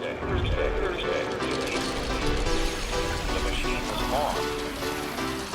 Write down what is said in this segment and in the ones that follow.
The machine was on.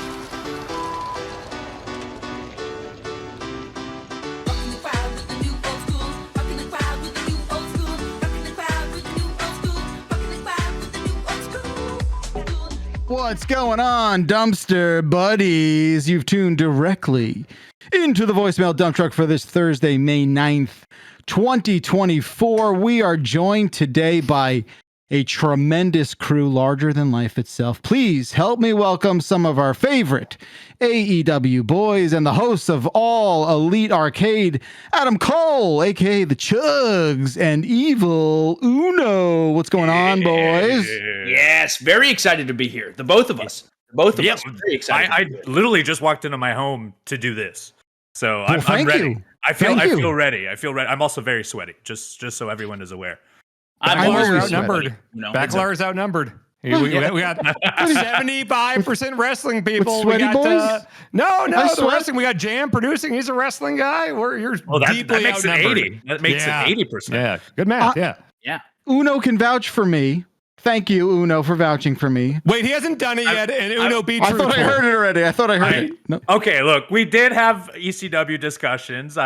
What's going on, dumpster buddies? You've tuned directly into the voicemail dump truck for this Thursday, May 9th, 2024. We are joined today by a tremendous crew larger than life itself. Please help me welcome some of our favorite AEW boys and the hosts of All Elite Arcade, Adam Cole, aka TheChugs, and Evil Uno. What's going on, boys? Yes, very excited to be here. The both of us. Both of us. Very excited. I literally just walked into my home to do this. So Well, I'm thank ready. you. I feel Thank you. ready. I feel ready. I'm also very sweaty, just so everyone is aware. Bakalar is outnumbered. Bakalar is outnumbered. We got 75% wrestling people. With sweaty boys? No, I the sweat. wrestling. We got Jam producing. He's a wrestling guy. You're That deeply makes it outnumbered. 80. That makes it 80%. Yeah, good math. Yeah. Uno can vouch for me. Thank you, Uno, for vouching for me. Wait, he hasn't done it yet, and Uno beat I thought I heard it already. I thought I heard it. No. Okay, look, we did have ECW discussions.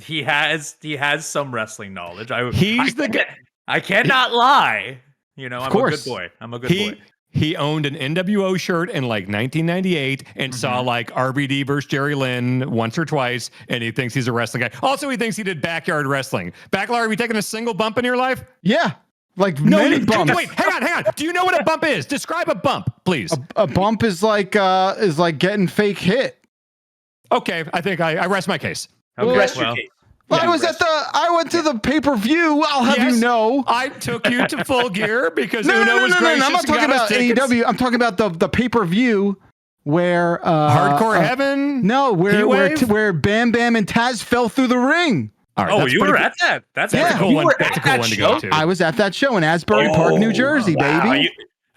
He has some wrestling knowledge. He's the guy. I cannot lie. You know, I'm a course. good boy. I'm a good boy. He owned an NWO shirt in like 1998 and saw like RVD versus Jerry Lynn once or twice, and he thinks he's a wrestling guy. Also, he thinks he did backyard wrestling. Bakalar, have you taken a single bump in your life? Yeah. Like many bumps. Wait, hang on. Do you know what a bump is? Describe a bump, please. A bump is like getting fake hit. Okay, I think I rest my case. Okay, Rest well, your case. I went to the pay-per-view. I'll have you Yes, know. I took you to Full Gear because No, Uno was gracious. I'm not and talking got us about tickets. AEW. I'm talking about the pay-per-view where Hardcore Heaven. No, Heat Wave? where Bam Bam and Taz fell through the ring. All right, oh, that's you pretty were cool. at that. That's Yeah. pretty That's a cool. cool You one. were That's a at cool that one to show? go to. I was at that show in Asbury Park, New Jersey, wow. baby.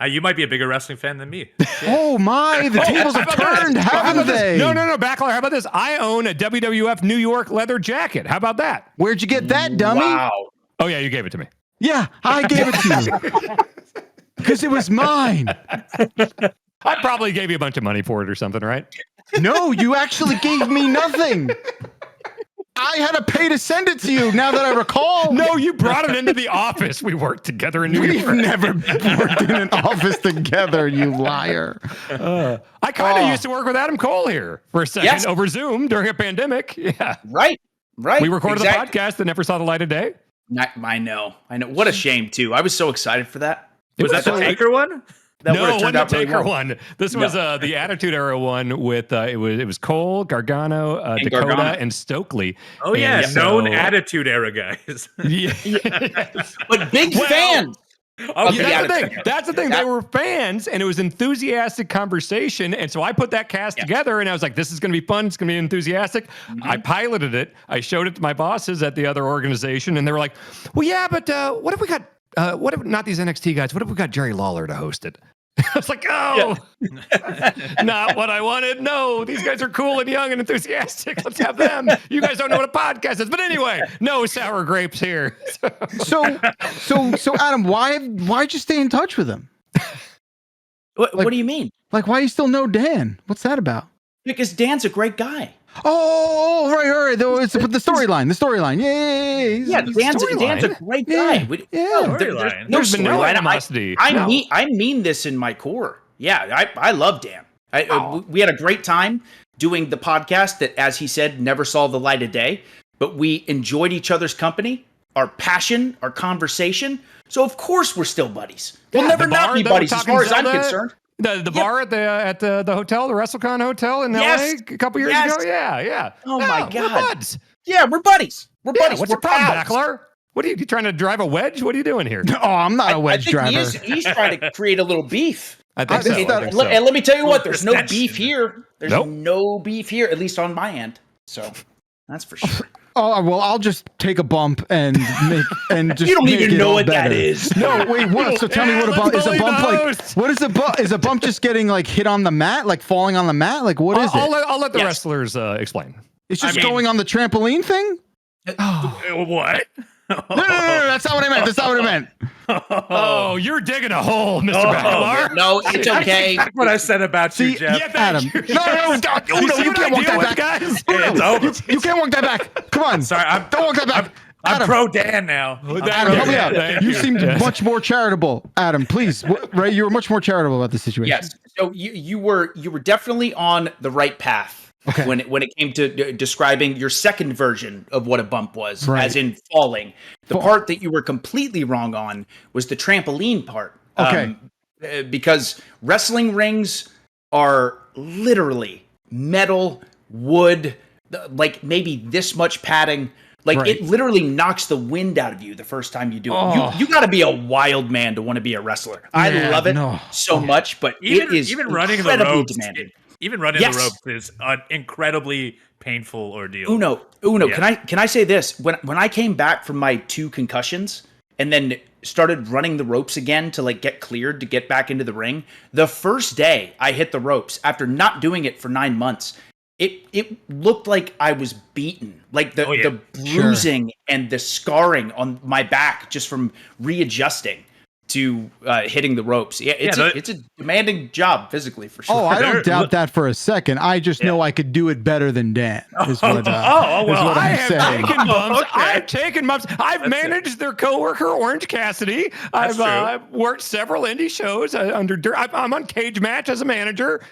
You might be a bigger wrestling fan than me. Oh my, the tables have turned, haven't they? No, Bakalar. How about this? I own a WWF New York leather jacket. How about that? Where'd you get that, dummy? Wow. Oh yeah, you gave it to me. Yeah, I gave it to you. Because it was mine. I probably gave you a bunch of money for it or something, right? No, you actually gave me nothing. I had to pay to send it to you, now that I recall. No, you brought it into the office. We worked together in New We've York. never worked in an office together, you liar. I kind of used to work with Adam Cole here for a second Yes. over Zoom during a pandemic. Yeah. Right. We recorded Exactly. the podcast that never saw the light of day. I know. What a shame, too. I was so excited for that. Was that the Taker one? That No, would've it turned wasn't the out really Taker well. one. This was the Attitude Era one with it was Cole, Gargano, Dakota, Gargano. and Stokely. Oh yeah, And known so- Attitude Era guys. Yeah. But big Well, fans. Okay, of the That's the Attitude thing. Era. That's the thing. They were fans, and it was enthusiastic conversation. And so I put that cast together, and I was like, "This is going to be fun. It's going to be enthusiastic." I piloted it. I showed it to my bosses at the other organization, and they were like, "Well, yeah, but what if we got what if not these NXT guys? What if we got Jerry Lawler to host it?" I was like, "Oh, not what I wanted. No, these guys are cool and young and enthusiastic. Let's have them. You guys don't know what a podcast is, but anyway, no sour grapes here." So Adam, why'd you stay in touch with him? What do you mean? Like, why you still know Dan? What's that about? Because Dan's a great guy. Oh, right. Though it's the storyline. Yeah, Dan's a great guy. Yeah. No, there's Storyline. no There's been no storyline. animosity. I No. mean this in my core. Yeah, I love Dan. We had a great time doing the podcast that, as he said, never saw the light of day. But we enjoyed each other's company, our passion, our conversation. So of course we're still buddies. We'll never the not bar be that we're buddies as talking far as I'm Zelda, concerned. The bar at the hotel, the WrestleCon hotel in Yes. LA a couple years Yes. ago. Yeah. Oh my We're God. buds. Yeah, we're buddies. We're Yeah, buddies. what's we're your problem, pals. Bakalar? What are you trying to drive a wedge? What are you doing here? Oh, I'm not a wedge I driver. think he's trying to create a little beef. I think so. And let me tell you what, there's no That's- beef here. There's Nope. no beef here, at least on my end. So that's for sure. Oh well, I'll just take a bump and just. You don't make even it know all what that better. is. No, wait, what? So tell me what a bump is. A bump like what is a bump? Is a bump just getting like hit on the mat, like falling on the mat? Like what is it? I'll let the Yes. wrestlers explain. It's just I mean- going on the trampoline thing. What? No, that's not what I meant. That's not what I meant. Oh, you're digging a hole, Mr. Bakalar. No, it's okay. That's what I said about you, Jeff. Yeah, Adam. No, you can't walk that back. guys. It's over. You can't walk that back. Come on. Sorry, don't walk that back. I'm Adam. pro Dan now. Adam, help me out. Thank You you. seemed much more charitable, Adam. Please, right? You were much more charitable about the situation. Yes. So you were definitely on the right path when it came to describing your second version of what a bump was, Right. as in falling. The part that you were completely wrong on was the trampoline part. Okay. Because wrestling rings are literally metal, wood, like maybe this much padding. Like Right. it literally knocks the wind out of you the first time you do it. Oh. You got to be a wild man to want to be a wrestler. I Yeah, love it no. so much, but it is even running the incredibly ropes. demanding. Even running Yes. the ropes is an incredibly painful ordeal. Uno, Yeah. can I say this? When I came back from my 2 concussions and then started running the ropes again to like get cleared to get back into the ring, the first day I hit the ropes after not doing it for 9 months, it looked like I was beaten. Like the bruising and the scarring on my back just from readjusting to hitting the ropes. Yeah, it's a demanding job physically for sure. Oh, I don't doubt that for a second. I just know I could do it better than Dan. Is what, well, I'm saying. Taken bumps. Okay. I've taken bumps. I've managed their coworker Orange Cassidy. That's I've worked several indie shows I'm on Cage Match as a manager.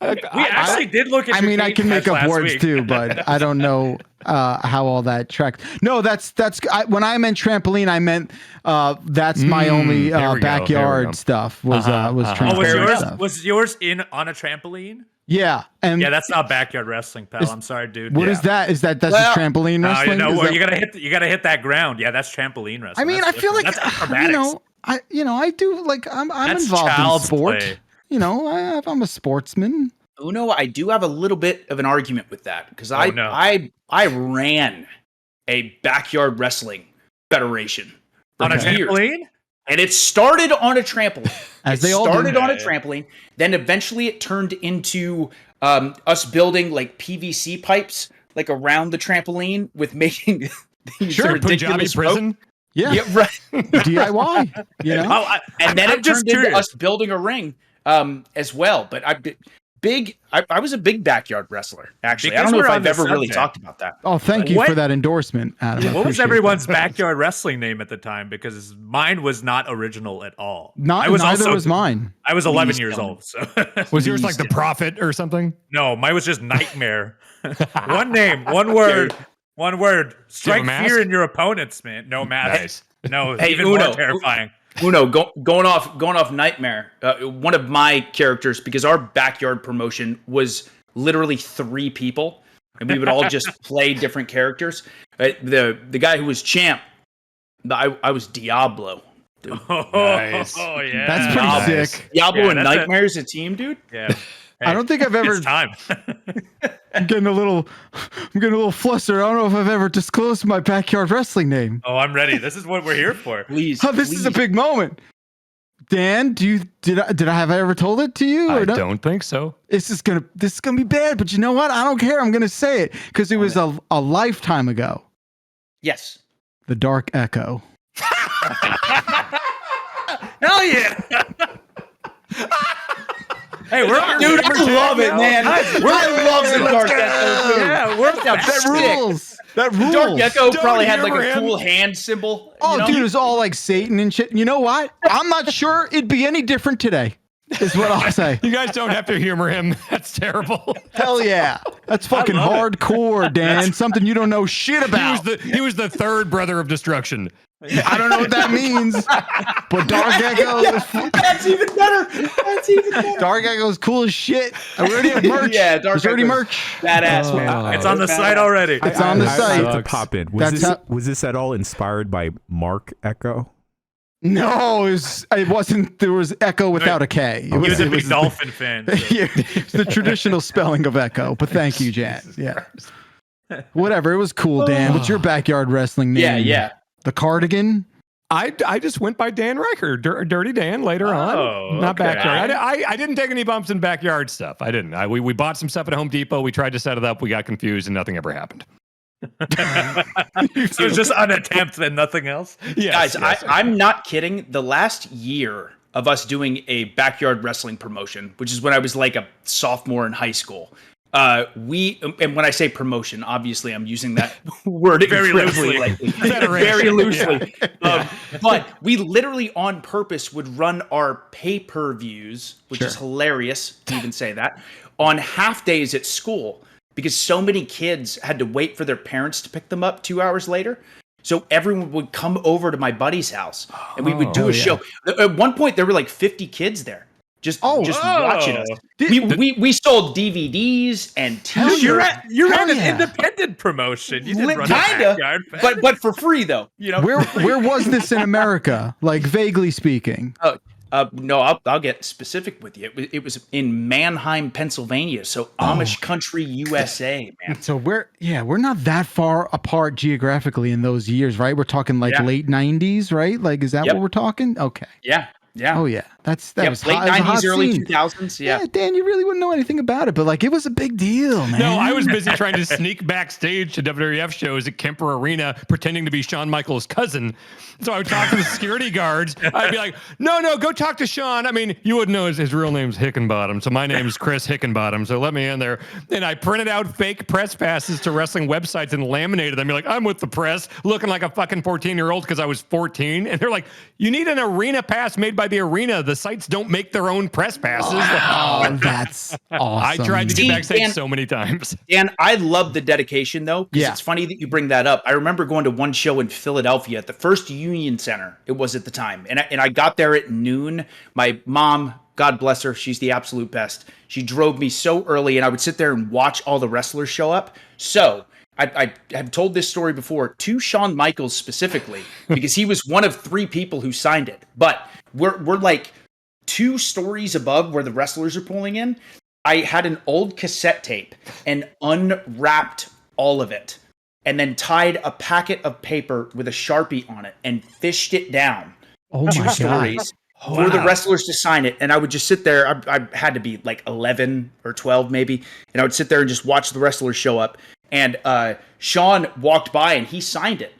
We actually did look at. I mean, I can make up words week. too, but I don't know how all that tracks. No, when I meant trampoline, I meant that's my only there we go, backyard stuff was trampoline stuff. Was yours on a trampoline? Yeah, and Yeah, that's not backyard wrestling, pal. I'm sorry, dude. what is that? That's just trampoline No, wrestling? Is that- you gotta hit that ground. Yeah, that's trampoline wrestling. I mean, I feel like that's acrobatics. I do like I'm That's involved in child's sport. play. I'm a sportsman. Uno, I do have a little bit of an argument with that because I ran a backyard wrestling federation On a for years. trampoline. And it started on a trampoline. As they all do. started on a trampoline. Then eventually it turned into us building like PVC pipes like around the trampoline with making these Sure, ridiculous Punjabi prison. Yeah, Yeah, right. DIY. You know, And then I'm it just turned into curious. us building a ring as well. But I was a big backyard wrestler, actually. Because I don't know we're if on I've the ever really subject. talked about that. oh, thank you What- for that endorsement, Adam. I What was appreciate everyone's that. backyard wrestling name at the time? Because mine was not original at all. Neither was mine. I was 11 Please years don't. old. So Was yours like the Prophet or something? no, mine was just Nightmare. One name, one word, one word. Strike mask? fear in your opponents, man. No mask. Nice. No, Hey, even Uno. more terrifying. Uno, going off Nightmare. One of my characters, because our backyard promotion was literally 3 people, and we would all just play different characters. The guy who was champ, I was Diablo. Dude. Nice. Oh yeah, That's pretty Nice. sick. Diablo Yeah, and that's Nightmare's a team, dude. Yeah. I don't think I've ever. It's time. I'm getting a little flustered. I don't know if I've ever disclosed my backyard wrestling name. Oh, I'm ready. This is what we're here for. Please. Oh, this is a please. big moment. Dan, did I have I ever told it to you? Or I no? don't think so. This is gonna be bad, but you know what? I don't care. I'm gonna say it because it was a lifetime ago. Yes. The Dark Echo. Hell yeah. Hey, we're Dude, I love it, man. I love the Dark Echo, too. Yeah, we're That rules. That The rules. Dark Echo Don't probably had like humor a him. cool hand symbol. Oh, you know? dude, it's all like Satan and shit. You know what? I'm not sure it'd be any different today. Is what I'll say. You guys don't have to humor him. That's terrible. Hell yeah, that's fucking love it. hardcore, Dan. Something you don't know shit about. He was the third brother of destruction. I don't know what that means, but Dark Echo. That's even better. That's even better. Dark Echo is cool as shit. I already have merch. Yeah, Dark There's already Echo's merch. Badass, man. It's on the Badass. site already. It's on the I site. have to pop in. That's Was this at all inspired by Mark Echo? No, it wasn't. There was Echo without a K. He was a it big Dolphin fan. So. Yeah, it's the traditional spelling of Echo. But thank you, Jan. Yeah. Whatever. It was cool, Dan. What's your backyard wrestling name? Yeah. The Cardigan. I just went by Dan Riker, Dirty Dan later Oh, on. Not okay. backyard. I didn't take any bumps in backyard stuff. I didn't. We bought some stuff at Home Depot. We tried to set it up. We got confused and nothing ever happened. So it's just an attempt and nothing else. Guys, I'm not kidding. The last year of us doing a backyard wrestling promotion, which is when I was like a sophomore in high school, and when I say promotion, obviously I'm using that word Very loosely. Very loosely. But we literally on purpose would run our pay-per-views, which is hilarious to even say that, on half days at school because so many kids had to wait for their parents to pick them up 2 hours later. So everyone would come over to my buddy's house and we would do a show. At one point, there were like 50 kids there. Just watching us. We sold DVDs and T-shirts. You ran an independent promotion. You didn't run a backyard. but for free though. You know where was this in America? Like vaguely speaking. No, I'll get specific with you. It was in Mannheim, Pennsylvania, so Amish country, USA, man. So we're not that far apart geographically in those years, right? We're talking like late 90s, right? Like, is that what we're talking? Okay. Yeah. Oh yeah, that was late hot, 90s, early scene. 2000s. Yeah, Dan, you really wouldn't know anything about it, but like it was a big deal, man. No, I was busy trying to sneak backstage to WWF shows at Kemper Arena, pretending to be Shawn Michaels' cousin. So I would talk to the security guards. I'd be like, "No, go talk to Shawn." I mean, you wouldn't know his real name's Hickenbottom, so my name's Chris Hickenbottom. So let me in there. And I printed out fake press passes to wrestling websites and laminated them. Be like, "I'm with the press," looking like a fucking 14-year-old because I was 14. And they're like, "You need an arena pass made by the arena. The sites don't make their own press passes." Oh, that's awesome. I tried to get backstage so many times. And I love the dedication though, because it's funny that you bring that up. I remember going to one show in Philadelphia at the First Union Center. It was at the time, and I got there at noon. My mom, God bless her, she's the absolute best. She drove me so early, and I would sit there and watch all the wrestlers show up. So I have told this story before to Shawn Michaels specifically because he was one of 3 people who signed it. But we're like 2 stories above where the wrestlers are pulling in. I had an old cassette tape and unwrapped all of it and then tied a packet of paper with a Sharpie on it and fished it down. Oh my 2 stories for the wrestlers to sign it. And I would just sit there. I had to be like 11 or 12 maybe. And I would sit there and just watch the wrestlers show up. And Shawn walked by and he signed it.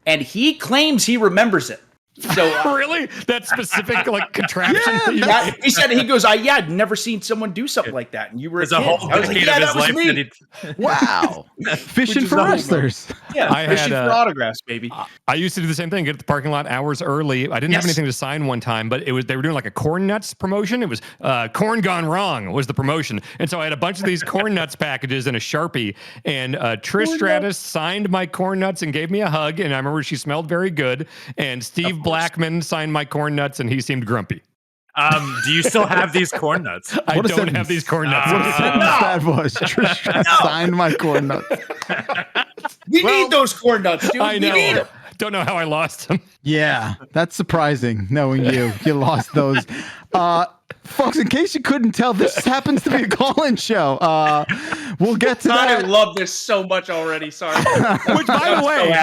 And he claims he remembers it. So really, that specific like contraption. He said he goes, I'd never seen someone do something like that, and you were a kid. whole I was like, decade of his life me. Wow, fishing for wrestlers. Yeah, fishing for autographs, baby. I used to do the same thing. Get to the parking lot hours early. I didn't have anything to sign one time, but they were doing like a corn nuts promotion. It was corn gone wrong was the promotion, and so I had a bunch of these corn nuts packages and a Sharpie. And Trish Stratus signed my corn nuts and gave me a hug. And I remember she smelled very good. And Steve Blackman signed my corn nuts, and he seemed grumpy. Do you still have these corn nuts? I don't have these corn nuts. What a sentence that was. Trish signed my corn nuts. We need those corn nuts, dude. I know. We need them. Don't know how I lost them. Yeah, that's surprising knowing you lost those. Folks, in case you couldn't tell, this happens to be a call-in show. We'll get to that. I love this so much already. Sorry. Which, by the way,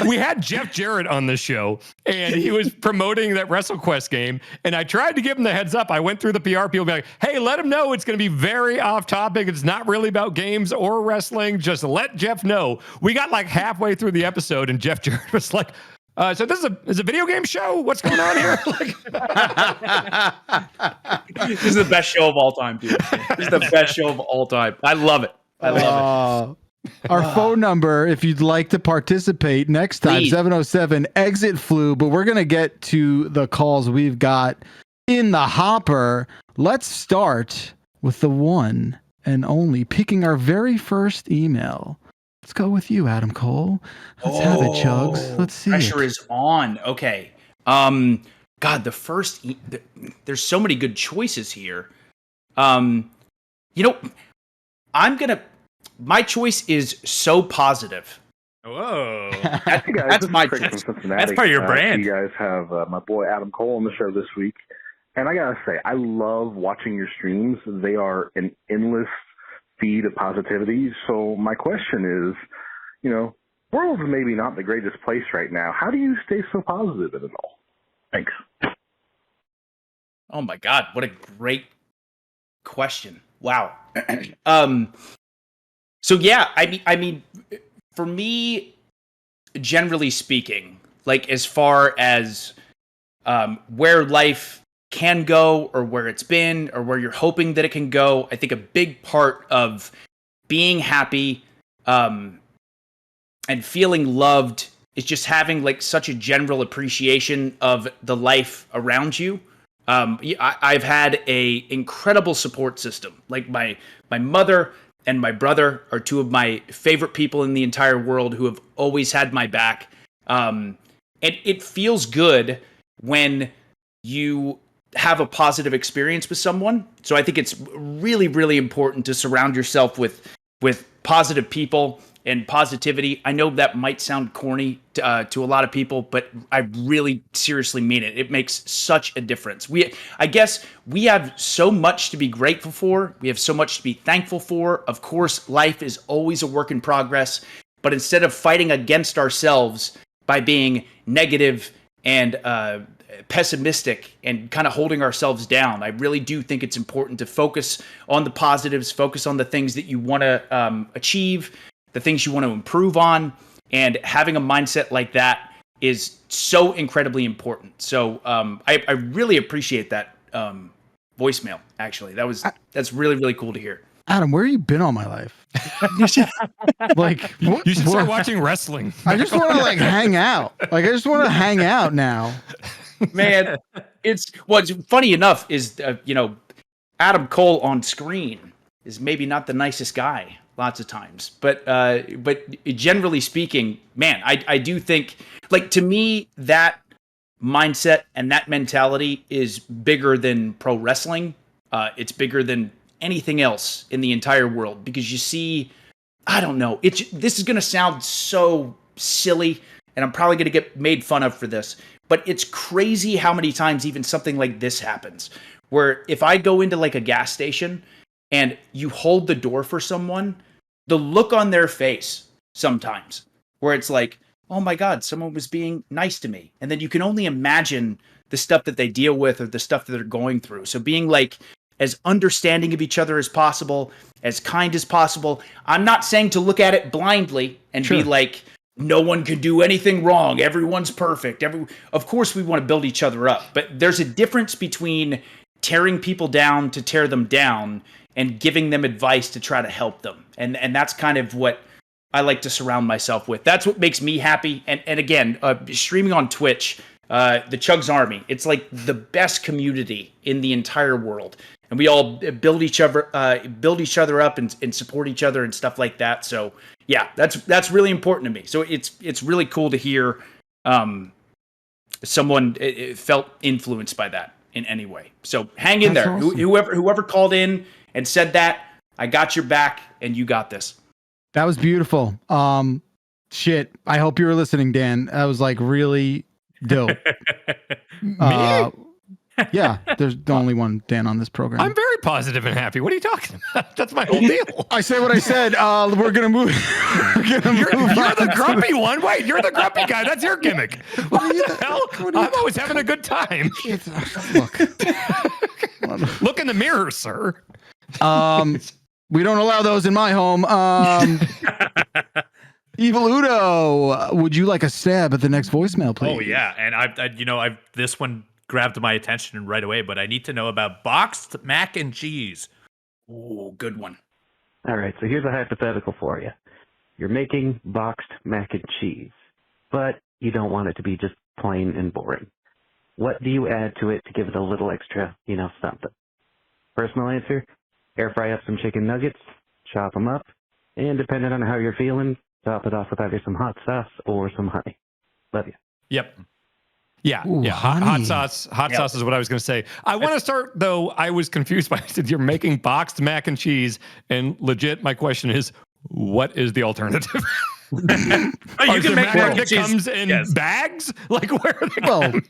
we had Jeff Jarrett on this show, and he was promoting that WrestleQuest game. And I tried to give him the heads up. I went through the PR people, be like, "Hey, let him know it's going to be very off topic. It's not really about games or wrestling. Just let Jeff know." We got like halfway through the episode, and Jeff Jarrett was like, "So this is a video game show? What's going on here?" This is the best show of all time, dude. This is the best show of all time. I love it. I love it. Our phone number, if you'd like to participate next time, 707 exit flu. But we're gonna get to the calls we've got in the hopper. Let's start with the one and only, picking our very first email. Let's go with you, Adam Cole. Let's have it, Chugs. Let's see. Pressure is on. Okay. God, the first. There's so many good choices here. My choice is So Positive. Whoa. That's my choice. That's part of your brand. You guys have my boy Adam Cole on the show this week. And I got to say, I love watching your streams. They are an endless feed of positivity. So my question is, world's maybe not the greatest place right now. How do you stay so positive in it all? Thanks. Oh my God, what a great question. Wow. So yeah, I mean, for me, generally speaking, like as far as where life can go or where it's been or where you're hoping that it can go, I think a big part of being happy and feeling loved is just having like such a general appreciation of the life around you. I've had a incredible support system. Like my mother and my brother are two of my favorite people in the entire world who have always had my back. And it feels good when you have a positive experience with someone. So I think it's really, really important to surround yourself with positive people and positivity. I know that might sound corny to a lot of people, but I really seriously mean it. It makes such a difference. I guess we have so much to be grateful for. We have so much to be thankful for. Of course, life is always a work in progress, but instead of fighting against ourselves by being negative and pessimistic and kind of holding ourselves down, I really do think it's important to focus on the positives, focus on the things that you want to achieve, the things you want to improve on, and having a mindset like that is so incredibly important. So I really appreciate that voicemail. Actually, that's really, really cool to hear. Adam, where have you been all my life? Like, what, You should start watching wrestling. I just want to like hang out. Like, I just want to hang out now. Man, it's what's funny enough is Adam Cole on screen is maybe not the nicest guy lots of times, but generally speaking, man, I do think, like, to me, that mindset and that mentality is bigger than pro wrestling. It's bigger than anything else in the entire world, because you see, I don't know, this is going to sound so silly, and I'm probably going to get made fun of for this, but it's crazy how many times even something like this happens, where if I go into like a gas station and you hold the door for someone, the look on their face sometimes, where it's like, oh my God, someone was being nice to me. And then you can only imagine the stuff that they deal with or the stuff that they're going through. So being like as understanding of each other as possible, as kind as possible. I'm not saying to look at it blindly and be like, no one can do anything wrong. Everyone's perfect. Of course we want to build each other up, but there's a difference between tearing people down to tear them down and giving them advice to try to help them. And that's kind of what I like to surround myself with. That's what makes me happy. And again, streaming on Twitch, TheChugs Army, it's like the best community in the entire world. And we all build each other up and support each other and stuff like that. So yeah, that's really important to me. So it's really cool to hear someone felt influenced by that in any way. So hang in there. Awesome. Whoever called in and said that, I got your back and you got this. That was beautiful. Shit. I hope you were listening, Dan. That was like really dope. Yeah, there's the only one Dan on this program. I'm very positive and happy. What are you talking about? That's my whole deal. I say what I said. We're gonna move. You're the grumpy one. Wait, you're the grumpy guy. That's your gimmick. What the hell? I'm always having a good time. Look in the mirror, sir. We don't allow those in my home. Evil Udo, would you like a stab at the next voicemail, please? Oh yeah, and I've this one grabbed my attention right away, but I need to know about boxed mac and cheese. Oh, good one. All right, so here's a hypothetical for you. You're making boxed mac and cheese, but you don't want it to be just plain and boring. What do you add to it to give it a little extra, something? Personal answer, air fry up some chicken nuggets, chop them up, and depending on how you're feeling, top it off with either some hot sauce or some honey. Love you. Yep. Yeah, Ooh, yeah. Hot sauce. Hot sauce is what I was going to say. I want to start, though. I was confused by I said you're making boxed mac and cheese, and legit, my question is, what is the alternative? You can make mac and cheese. Comes in bags. Like where are they coming?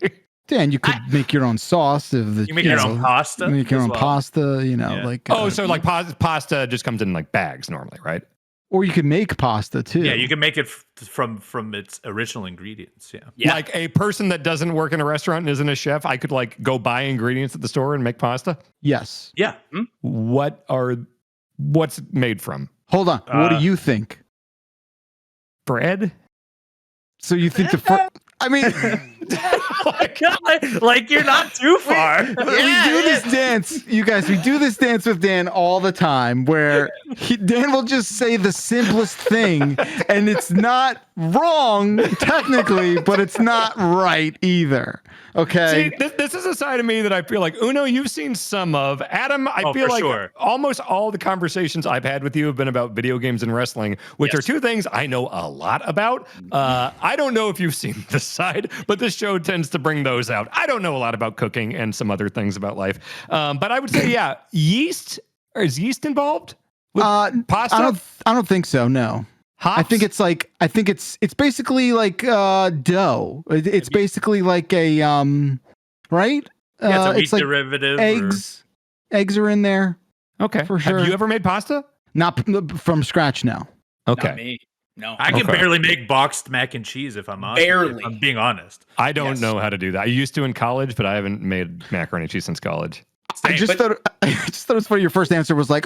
Dan, you could make your own sauce. You make your own pasta. Make your own pasta. Like so like pasta just comes in like bags normally, right? Or you could make pasta too. Yeah, you can make it from its original ingredients. Yeah. Like a person that doesn't work in a restaurant and isn't a chef, I could like go buy ingredients at the store and make pasta. Yes. Yeah. What's made from? Hold on. What do you think? bread. So you think the I mean, Oh my God. Like, you're not too far. we do this dance, you guys. We do this dance with Dan all the time, where Dan will just say the simplest thing, and it's not wrong technically, but it's not right either. Okay. See, this is a side of me that I feel like, Uno, you've seen some of. Adam, I feel like almost all the conversations I've had with you have been about video games and wrestling, which are two things I know a lot about. I don't know if you've seen this side, but this show tends to bring those out. I don't know a lot about cooking and some other things about life. But I would say, yeast. Is yeast involved with pasta? I don't think so. No. Hops? I think it's basically like dough. It's basically like a right? Yeah, it's a it's like derivative. Eggs are in there. Okay. For sure. Have you ever made pasta? Not from scratch, no. Okay. Not me. No. I can barely make boxed mac and cheese if I'm honest. Barely. If I'm being honest. I don't know how to do that. I used to in college, but I haven't made macaroni and cheese since college. I just thought it was funny. Your first answer was like,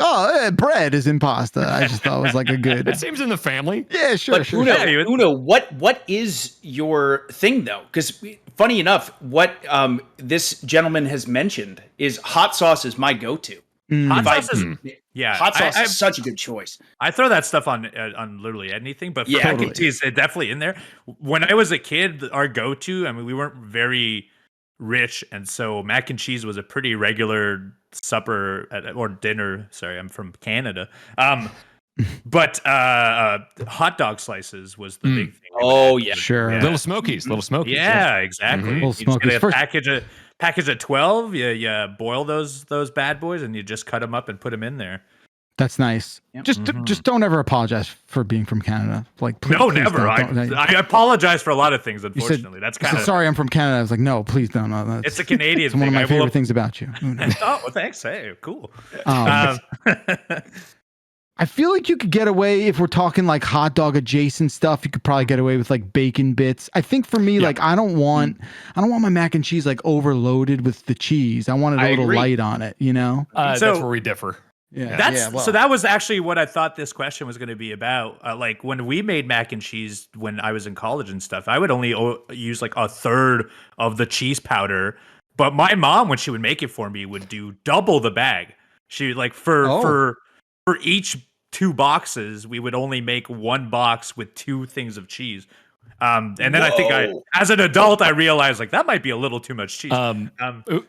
bread is in pasta. I just thought it was like a good. It seems in the family. Yeah, sure. But sure. Uno, what is your thing though? Because funny enough, what this gentleman has mentioned is hot sauce is my go-to. Hot sauce is hot sauce is such a good choice. I throw that stuff on literally anything, but for mac and cheese, it's definitely in there. When I was a kid, our go-to, I mean, we weren't very rich, and so mac and cheese was a pretty regular supper or dinner. Sorry, I'm from Canada. But hot dog slices was the big thing. Oh yeah, sure. Yeah. Little Smokies. Yeah, exactly. Little You just get Smokies. a package of 12. You boil those bad boys, and you just cut them up and put them in there. That's nice. Yep. Just don't ever apologize for being from Canada. Like, please, No, please never. don't. I apologize for a lot of things. You said, Unfortunately, that's kind of sorry. I'm from Canada. I was like, no, please don't. No, that's, it's a Canadian it's thing. one of my I favorite will- things about you. Oh, well, thanks. Hey, cool. I feel like you could get away if we're talking like hot dog adjacent stuff. You could probably get away with like bacon bits. I think for me, like I don't want my mac and cheese like overloaded with the cheese. I want it a little light on it. You know. That's where we differ. Yeah. So that was actually what I thought this question was going to be about. Like when we made mac and cheese when I was in college and stuff, I would only use like a third of the cheese powder. But my mom, when she would make it for me, would do double the bag. She like for each 2 boxes, we would only make 1 box with 2 things of cheese. And then I think as an adult, I realized like that might be a little too much cheese.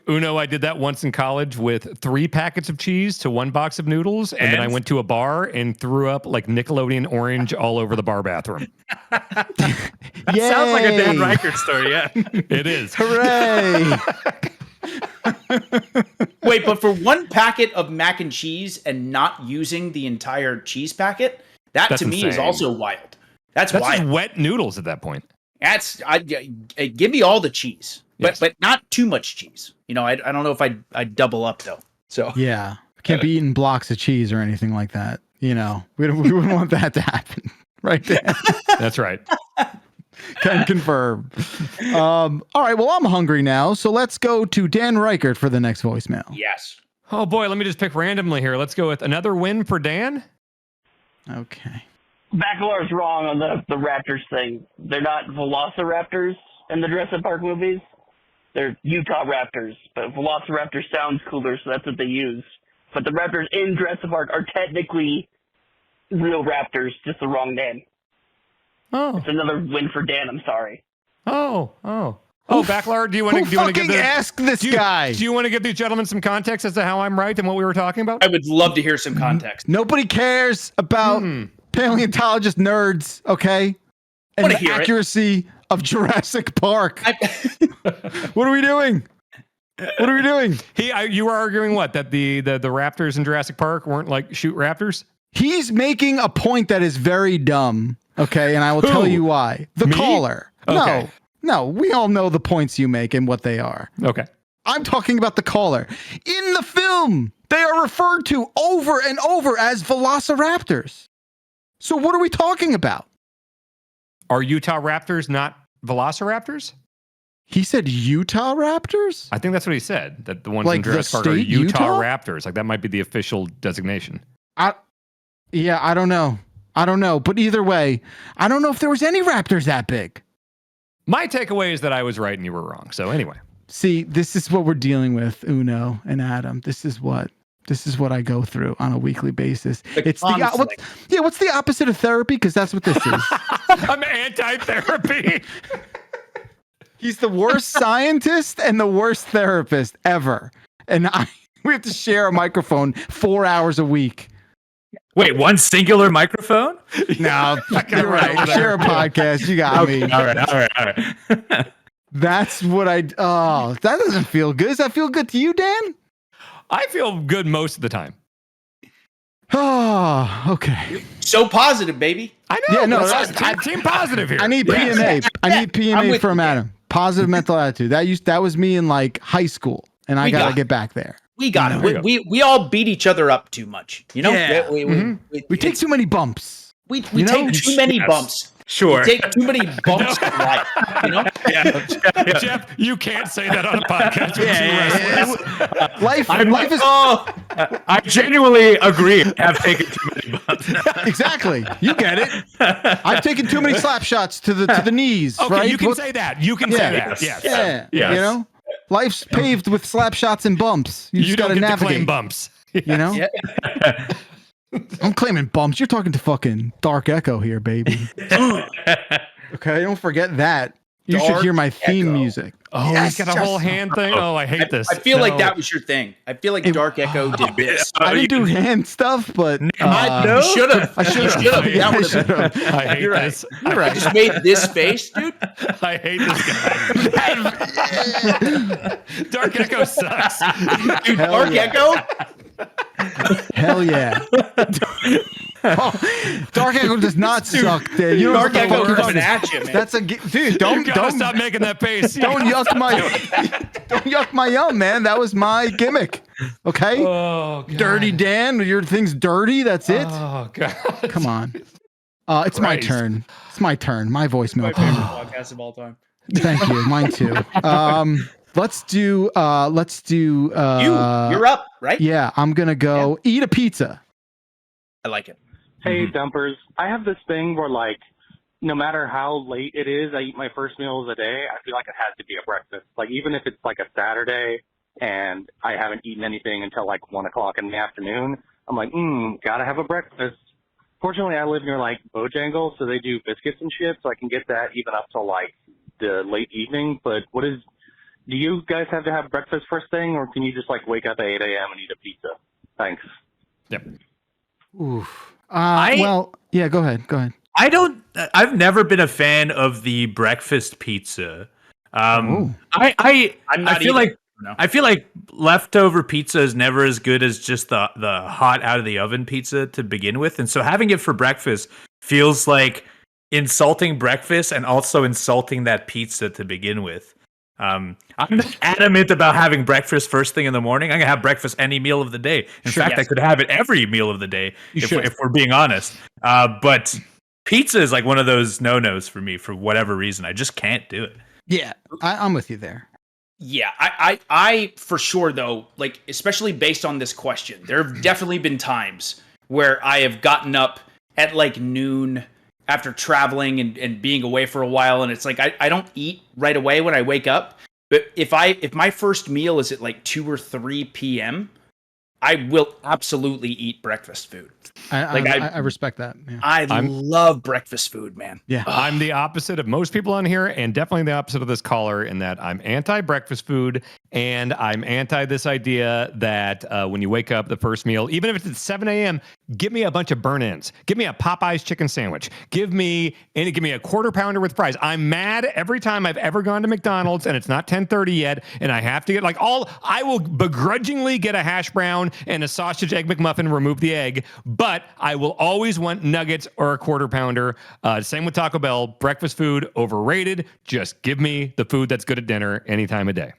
Uno, I did that once in college with 3 packets of cheese to 1 box of noodles. And then I went to a bar and threw up like Nickelodeon orange all over the bar bathroom. That sounds like a Dan Reichert story. Yeah, it is. Hooray! Wait, but for 1 packet of mac and cheese and not using the entire cheese packet, that's to me is insane. Also wild. That's just wild. wet noodles at that point. Give me all the cheese, Yes. but not too much cheese. You know, I don't know if I'd double up though. So Yeah, can't be eating blocks of cheese or anything like that. You know, we wouldn't want that to happen, right there. That's right. Can confirm. All right, well, I'm hungry now, so let's go to Dan Reichert for the next voicemail. yes. Oh boy, let me just pick randomly here. Let's go with another win for Dan. Okay. Bakalar's wrong on the Raptors thing. They're not Velociraptors in the Jurassic Park movies. They're Utah Raptors, but Velociraptor sounds cooler, so that's what they use. But the Raptors in Jurassic Park are technically real Raptors, just the wrong name. Oh. It's another win for Dan. I'm sorry. Oh, Bakalar, do you want to give ask this guy? Do you want to give these gentlemen some context as to how I'm right and what we were talking about? I would love to hear some context. Nobody cares about paleontologist nerds, okay? And Wanna the hear it. accuracy of Jurassic Park. What are we doing? What are we doing? You were arguing what? That the raptors in Jurassic Park weren't like shoot raptors? He's making a point that is very dumb, okay? And I will tell you why. The Me? caller. Okay. No, we all know the points you make and what they are. Okay. I'm talking about the caller. In the film, they are referred to over and over as velociraptors. So what are we talking about? Are Utah Raptors not velociraptors? He said Utah Raptors? I think that's what he said. That the ones Like in Jurassic the Park are state Utah Utah? Raptors. Like that might be the official designation. Yeah, I don't know. I don't know. But either way, I don't know if there was any raptors that big. My takeaway is that I was right and you were wrong. So anyway. See, this is what we're dealing with, Uno and Adam. This is what I go through on a weekly basis. What's the opposite of therapy? Because that's what this is. I'm anti-therapy. He's the worst scientist and the worst therapist ever. And we have to share a microphone 4 hours a week. Wait, one singular microphone? No, you're right. Share a podcast. You got me. All right. That's what that doesn't feel good. Does that feel good to you, Dan? I feel good most of the time. Oh, okay. So positive, baby. I know. Yeah, no, I'm team positive here. I need PMA. I need PMA from Adam. Positive mental attitude. That was me in like high school, and I gotta get back there. We got it. We all beat each other up too much. You know, we take too many bumps. We take too many bumps. Sure. We take too many bumps in life. You know? Yeah. Jeff, you can't say that on a podcast. Life is. I genuinely agree. I've taken too many bumps. Exactly. You get it. I've taken too many slap shots to the knees. Okay, right? you can say that. You can say that. Yes. Yeah. Yes. You know, life's paved with slap shots and bumps. You just gotta don't get navigate. to claim bumps. You know. Yeah. I'm claiming bumps. You're talking to fucking Dark Echo here, baby. Okay, don't forget that. You should hear my theme music. Oh, he's got a whole hand thing. Oh, I hate this. I feel like that was your thing. I feel like Dark Echo did this. I didn't do hand stuff, but You should have. I should have. Yeah, I should have. I hate this. You're right. I just made this face, dude. I hate this guy. Dark Echo sucks. Dude, Hell Dark yeah. Echo. Hell yeah. Dark Echo does not suck, dude. You Dark Echo coming at you, man. That's dude. Don't Stop making that face. don't yuck my yum, man. That was my gimmick. Okay. Oh, God. Dirty Dan, your thing's dirty. That's it. Oh God. Come on. It's my Christ. turn. It's my turn. My voicemail. My favorite podcast of all time. Thank you. Mine too. Let's do You're up, right? Yeah, I'm gonna go eat a pizza. I like it. Hey, dumpers. I have this thing where, like, no matter how late it is, I eat my first meal of the day. I feel like it has to be a breakfast. Like, even if it's like a Saturday and I haven't eaten anything until like 1 o'clock in the afternoon, I'm like, gotta have a breakfast. Fortunately, I live near like Bojangles, so they do biscuits and shit, so I can get that even up till like the late evening. But do you guys have to have breakfast first thing, or can you just like wake up at 8 a.m. and eat a pizza? Thanks. Yep. Oof. Well, yeah. Go ahead. I've never been a fan of the breakfast pizza. I'm not I feel like leftover pizza is never as good as just the hot out of the oven pizza to begin with, and so having it for breakfast feels like insulting breakfast and also insulting that pizza to begin with. I'm adamant about having breakfast first thing in the morning. I'm gonna have breakfast any meal of the day. In fact, I could have it every meal of the day if we're being honest. But pizza is like one of those no-nos for me for whatever reason. I just can't do it. Yeah, I'm with you there. Yeah, I for sure though, like especially based on this question, there have definitely been times where I have gotten up at like noon after traveling and being away for a while, and it's like I don't eat right away when I wake up. But if my first meal is at like 2 or 3 p.m., I will absolutely eat breakfast food. I respect that. Yeah. I love breakfast food, man. Yeah. I'm the opposite of most people on here, and definitely the opposite of this caller in that I'm anti-breakfast food, and I'm anti this idea that when you wake up, the first meal, even if it's at 7 a.m., give me a bunch of burn-ins. Give me a Popeye's chicken sandwich. Give me a quarter pounder with fries. I'm mad every time I've ever gone to McDonald's and it's not 10:30 yet, and I have to get I will begrudgingly get a hash brown and a sausage egg McMuffin, remove the egg, but I will always want nuggets or a quarter pounder. Same with Taco Bell. Breakfast food, overrated. Just give me the food that's good at dinner any time of day.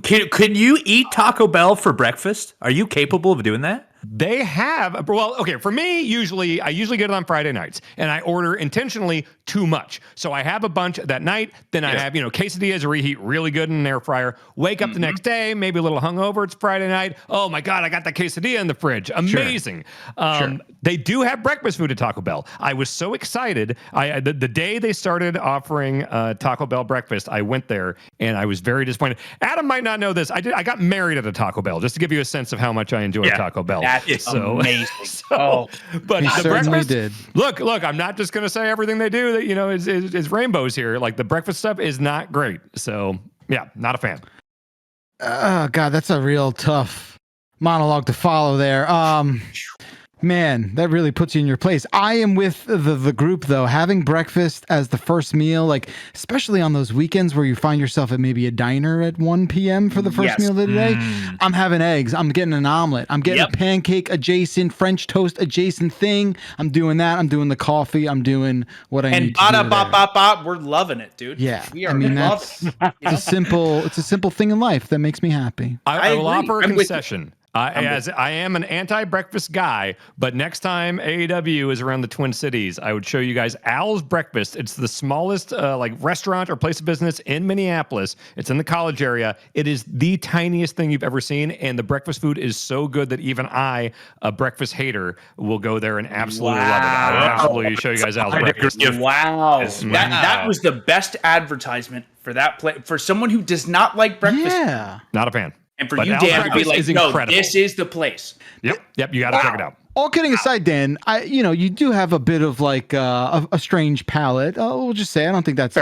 Can you eat Taco Bell for breakfast? Are you capable of doing that? They have, well, okay, for me, I usually get it on Friday nights, and I order intentionally too much. So I have a bunch that night, then I have, quesadillas reheat really good in an air fryer, wake up the next day, maybe a little hungover, it's Friday night. Oh my God, I got that quesadilla in the fridge. Amazing. Sure. They do have breakfast food at Taco Bell. I was so excited. The day they started offering Taco Bell breakfast, I went there and I was very disappointed. Adam might not know this. I got married at a Taco Bell, just to give you a sense of how much I enjoy Taco Bell. That's amazing. But he the certainly breakfast, did. Look, I'm not just going to say everything they do that, is rainbows here. Like the breakfast stuff is not great. So yeah, not a fan. Oh God, that's a real tough monologue to follow there. Man, that really puts you in your place. I am with the group though. Having breakfast as the first meal, like especially on those weekends where you find yourself at maybe a diner at 1 p.m. for the first meal of the day, I'm having eggs. I'm getting an omelet. I'm getting a pancake adjacent, French toast adjacent thing. I'm doing that. I'm doing the coffee. I'm doing what I need to do there. We're loving it, dude. Yeah, we are loving it. It's a simple thing in life that makes me happy. I will offer a concession. As I am an anti-breakfast guy, but next time AEW is around the Twin Cities, I would show you guys Al's Breakfast. It's the smallest restaurant or place of business in Minneapolis. It's in the college area. It is the tiniest thing you've ever seen, and the breakfast food is so good that even I, a breakfast hater, will go there and absolutely love it. I would absolutely show you guys Al's Breakfast. Wow. That was the best advertisement for that place. For someone who does not like breakfast. Yeah. Not a fan. And for you, Dan, to be like, no, this is the place. Yep, you got to check it out. All kidding aside, Dan, you do have a bit of like a strange palate. We'll just say I don't think that's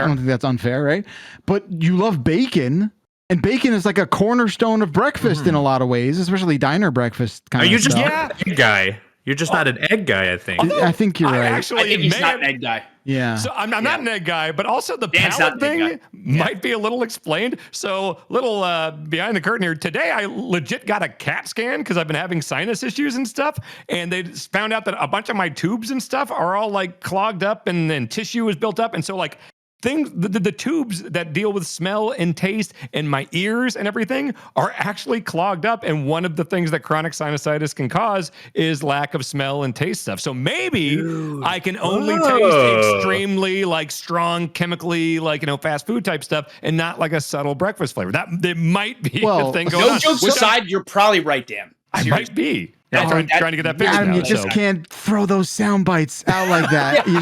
unfair, right? But you love bacon, and bacon is like a cornerstone of breakfast in a lot of ways, especially diner breakfast kind of stuff. Are you just an egg guy? You're just not an egg guy, I think. I think you're right. I think he's not an egg guy. Yeah. So I'm not an egg guy, but also the palate thing might be a little explained. So little behind the curtain here. Today, I legit got a CAT scan because I've been having sinus issues and stuff. And they found out that a bunch of my tubes and stuff are all like clogged up and then tissue is built up. And so like the tubes that deal with smell and taste and my ears and everything are actually clogged up. And one of the things that chronic sinusitis can cause is lack of smell and taste stuff. So maybe I can only taste extremely like strong chemically, like, fast food type stuff and not like a subtle breakfast flavor. That might be the thing going on. No jokes aside, you're probably right, Dan. I might be. I'm trying to get that fixed. Adam, you just can't throw those sound bites out like that. You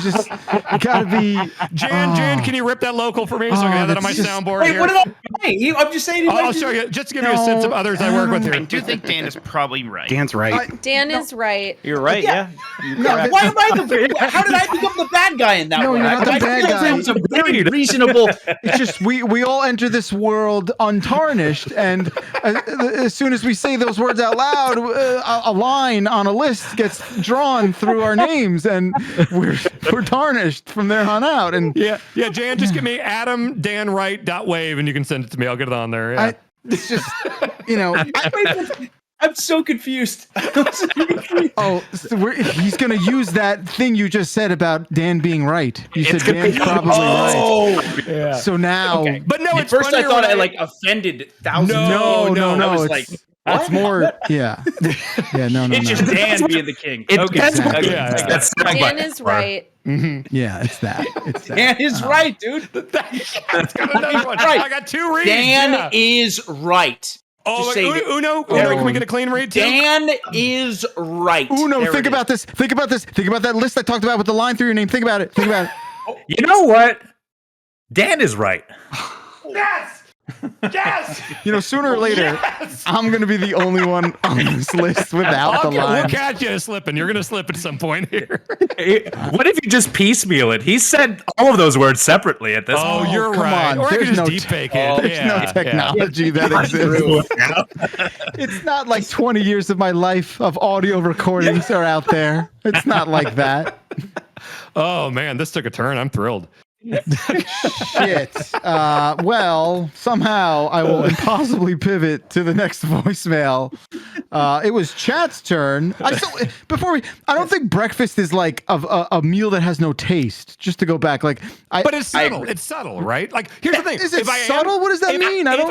gotta be. Jan, can you rip that local for me so I can have that on my soundboard here? What did I say? I'm just saying. I'll show you, just to give you a sense of others I work with here. I do think Dan is probably right. Dan's right. Dan is right. You're right, yeah. Why am I how did I become the bad guy in that one? No, you're not the bad guy. It's a very reasonable. It's just we all enter this world untarnished, and as soon as we say those words out loud, a line on a list gets drawn through our names, and we're tarnished from there on out. And Jan, just give me AdamDanWright.wave and you can send it to me. I'll get it on there. Yeah. It's just I'm so confused. He's going to use that thing you just said about Dan being right. You said Dan's probably right. Yeah. So now, but no, at first I thought I offended thousands. No. I was like. It's more, no. It's just Dan being the king. Dan is right. Mm-hmm. Yeah, it's that. Dan is right, dude. That's got another one. Right. I got two reads. Dan is right. Oh, Uno, can we get a clean read too? Dan is right. Uno, think about this. Think about that list I talked about with the line through your name. Think about it. You know what? Dan is right. Yes. Sooner or later, I'm going to be the only one on this list without the line. We'll catch you slipping. You're going to slip at some point here. What if you just piecemeal it? He said all of those words separately at this point. Oh, you're right. Or I could just deep fake it. There's no technology that exists. It's not like 20 years of my life of audio recordings are out there. It's not like that. Oh, man, this took a turn. I'm thrilled. Shit. Well, somehow I will impossibly pivot to the next voicemail. It was Chat's turn. I don't think breakfast is like a meal that has no taste. Just to go back, but it's subtle. It's subtle, right? Like, here's the thing: is it subtle? What does that mean? I don't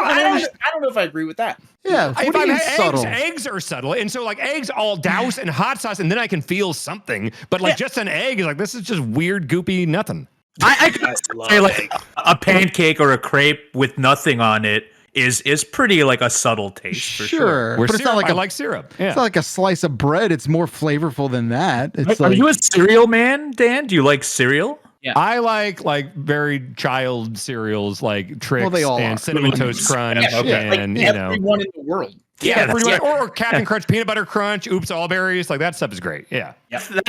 know if I agree with that. Yeah, if I have subtle? Eggs are subtle, and so like eggs all douse in hot sauce, and then I can feel something. But like just an egg is like this is just weird, goopy nothing. I could say like a pancake or a crepe with nothing on it is pretty like a subtle taste for sure. But it's not like I like syrup. Yeah. It's not like a slice of bread. It's more flavorful than that. It's Are you a cereal man, Dan? Do you like cereal? Yeah. I like very child cereals like Trix and Cinnamon Toast Crunch and like everyone in the world. Yeah, pretty much. Or Captain Crunch, Peanut Butter Crunch, Oops All Berries, like that stuff is great. Yeah.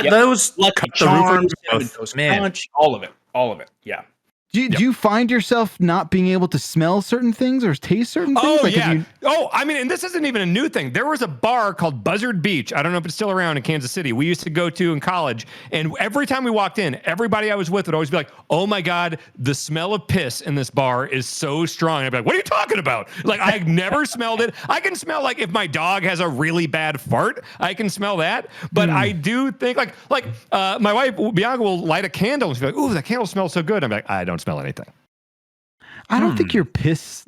Those Lucky Charms, Cinnamon Toast Crunch, all of it. Yeah. Do you find yourself not being able to smell certain things or taste certain things? I mean, and this isn't even a new thing. There was a bar called Buzzard Beach. I don't know if it's still around in Kansas City. We used to go to in college. And every time we walked in, everybody I was with would always be like, oh my God, the smell of piss in this bar is so strong. I'd be like, what are you talking about? Like, I've never smelled it. I can smell like if my dog has a really bad fart, I can smell that. But I do think like my wife, Bianca, will light a candle and she'll be like, ooh, that candle smells so good. I'm like, I don't smell anything. I don't think you're piss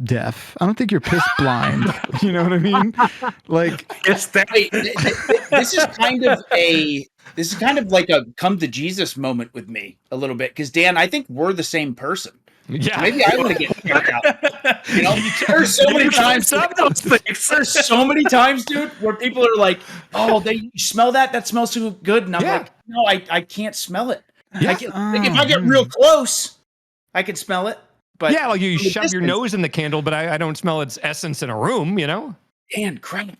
deaf. I don't think you're piss blind. You know what I mean? Like this is kind of like a come to Jesus moment with me a little bit because Dan, I think we're the same person. Yeah, maybe I want to get checked out. You know, there's so many times. There's so many times, dude, where people are like, "Oh, you smell that? That smells so good," and I'm like, "No, I can't smell it. Yeah. If I get real close, I can smell it." But like you shove your nose in the candle, but I don't smell its essence in a room, you know? Dan, crap.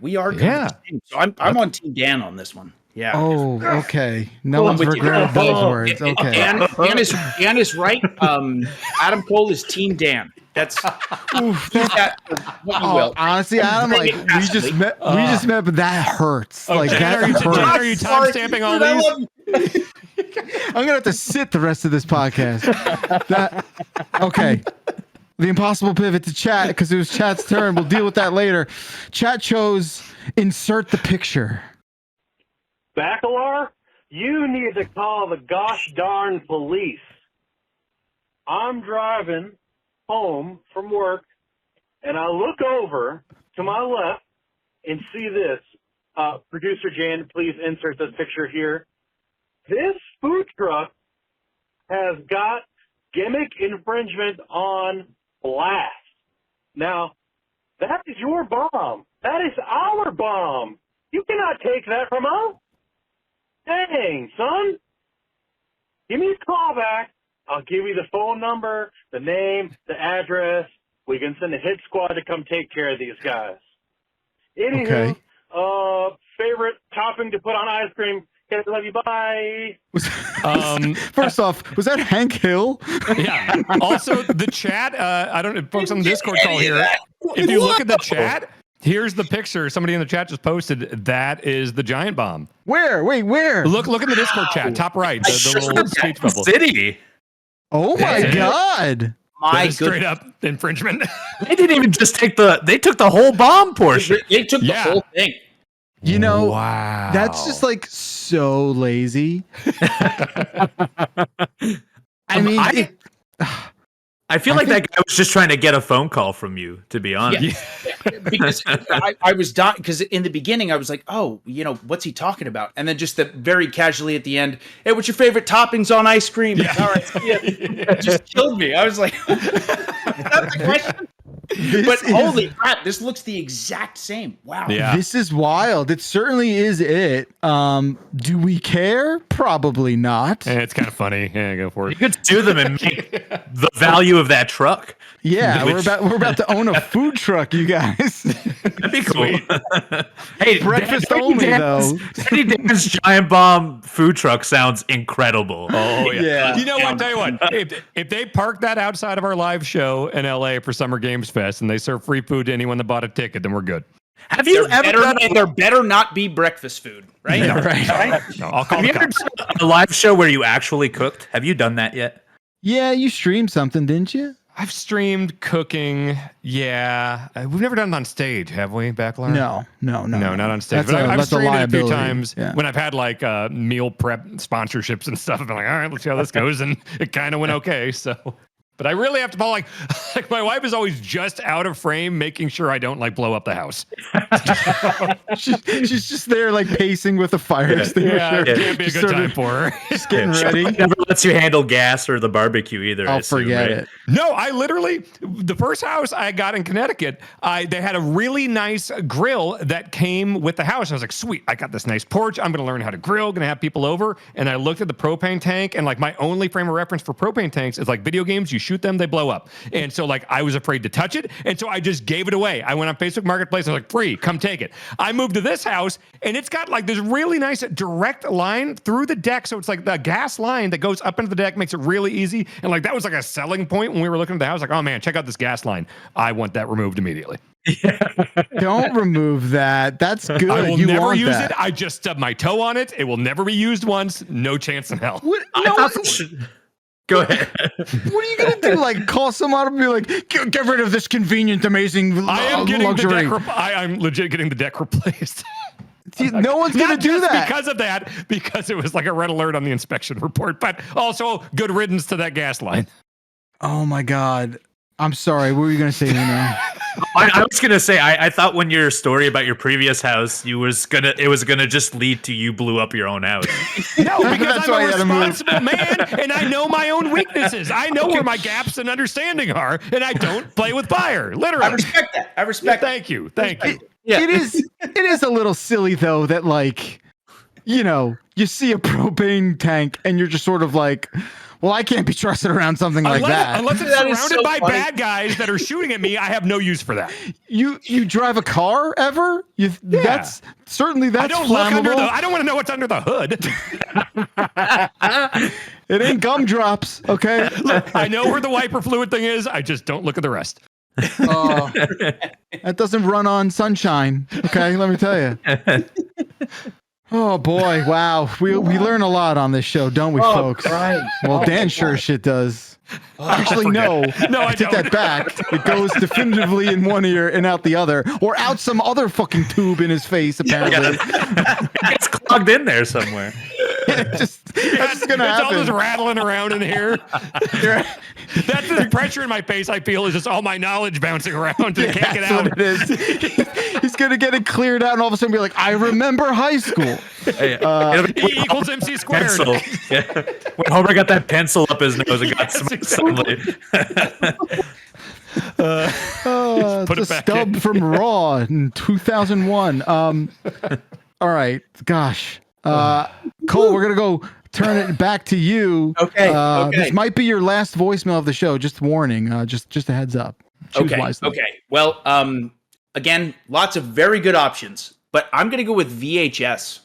We are kind of the same. So I'm on Team Dan on this one. Yeah. Oh, okay. No one's regretted those words. Okay. Dan is right. Adam Cole is Team Dan. That's what you will. Honestly, Adam, like we just met, but that hurts. Okay. Like that hurts. Are you time stamping all these? I'm gonna have to sit the rest of this podcast. Okay. The impossible pivot to Chat because it was Chat's turn. We'll deal with that later. Chat chose insert the picture. Bakalar, you need to call the gosh darn police. I'm driving home from work, and I look over to my left and see this. Producer Jan, please insert this picture here. This food truck has got gimmick infringement on blast. Now, that is your bomb. That is our bomb. You cannot take that from us. Dang, son. Give me a call back. I'll give you the phone number, the name, the address. We can send a hit squad to come take care of these guys. Anywho, favorite topping to put on ice cream. Okay, love you. Bye. First off, was that Hank Hill? Yeah. Also, the chat. I don't know, folks on the Discord call here. If you look at the chat, here's the picture. Somebody in the chat just posted. That is the giant bomb. Where? Wait, where? Look in the Discord chat, top right. The little speech bubble. City. Oh my God. My straight up infringement. They didn't even just take they took the whole bomb portion. They took the whole thing. You know, wow. That's just like so lazy. I mean, I feel like that guy was just trying to get a phone call from you, to be honest. Yeah. Because I was dying, because in the beginning I was like, oh, you know, what's he talking about? And then just very casually at the end, hey, what's your favorite toppings on ice cream? Yeah. All right, it just killed me. I was like, is that the question? But holy crap, this looks the exact same. Wow. Yeah. This is wild. It certainly is it. Do we care? Probably not. It's kind of funny. Yeah, go for it. You could sue them and make the value of that truck. Yeah, we're about to own a food truck, you guys. That'd be cool. Hey, breakfast only though. Eddie Dan's giant bomb food truck sounds incredible. Oh yeah. You know what? Tell you what. If they park that outside of our live show in LA for Summer Games Fest and they serve free food to anyone that bought a ticket, then we're good. Have you there better not be breakfast food, right? Yeah, right. No, I'll call. Have you ever done a live show where you actually cooked? Have you done that yet? Yeah, you streamed something, didn't you? I've streamed cooking. Yeah. We've never done it on stage, have we, Bakalar? No, not on stage. That's But I've that's a streamed it a few liability. times when I've had like meal prep sponsorships and stuff. I've been like, all right, let's see how this goes. And it kind of went okay. So, but I really have to like my wife is always just out of frame, making sure I don't like blow up the house. she's just there like pacing with a fire extinguisher. Yeah, it can't be a Just good sort time of- for her. Just getting ready. Never lets you handle gas or the barbecue either. I I'll assume, forget right? it. No, I literally, the first house I got in Connecticut, they had a really nice grill that came with the house. I was like, sweet, I got this nice porch. I'm going to learn how to grill, going to have people over. And I looked at the propane tank, and like my only frame of reference for propane tanks is like video games. You shoot them, they blow up. And so like I was afraid to touch it. And so I just gave it away. I went on Facebook Marketplace. I was like, free, come take it. I moved to this house, and it's got like this really nice direct line through the deck. So it's like the gas line that goes up into the deck, makes it really easy. And like that was like a selling point when we were looking at the house. Like, oh man, check out this gas line. I want that removed immediately. Don't remove that. That's good. I will You never want use that. it. I just stubbed my toe on it. It will never be used once. No chance in hell. What? I No, thought it should- Go ahead. what are you gonna do? Like call someone up and be like, get rid of this convenient, amazing I am getting luxury. the deck. I'm legit getting the deck replaced. No one's gonna Not do just that. because of that, because it was like a red alert on the inspection report, but also good riddance to that gas line. Oh my God. I'm sorry. What were you gonna say, Nino? I was gonna say I thought when your story about your previous house, it was gonna just lead to you blew up your own house. No, because That's I'm why a you had to move. responsible man, and I know my own weaknesses. I know where my gaps in understanding are, and I don't play with fire. Literally. I respect that. I respect. Thank you. Thank you. It is a little silly though that like, you know, you see a propane tank and you're just sort of like, well, I can't be trusted around something like that. Unless it's That is surrounded so by funny. bad guys that are shooting at me, I have no use for that. You drive a car ever? That's certainly that's I don't look flammable. under the. I don't want to know what's under the hood. It ain't gumdrops, okay? Look, I know where the wiper fluid thing is. I just don't look at the rest. Oh, that doesn't run on sunshine. Okay, let me tell you. Oh boy, wow. We learn a lot on this show, don't we, folks? Christ. Well, Dan sure as shit does. Actually, no. No, I take don't. that back. It goes definitively in one ear and out the other, or out some other fucking tube in his face. Apparently, It's clogged in there somewhere. that's just gonna It's all happen. just rattling around in here. That's the pressure in my face. I feel is just all my knowledge bouncing around and can't get That's out. what it is. He's gonna get it cleared out, and all of a sudden be like, "I remember high school." E equals MC squared. Pencil. Yeah. When Homer got that pencil up his nose and got some sunlight. Put It's it a back stub in. from Raw in 2001. All right, gosh, Cole, we're gonna go turn it back to you. Okay, This might be your last voicemail of the show. Just warning. Just a heads up. Choose Okay. wisely. Okay. Well, again, lots of very good options, but I'm gonna go with VHS.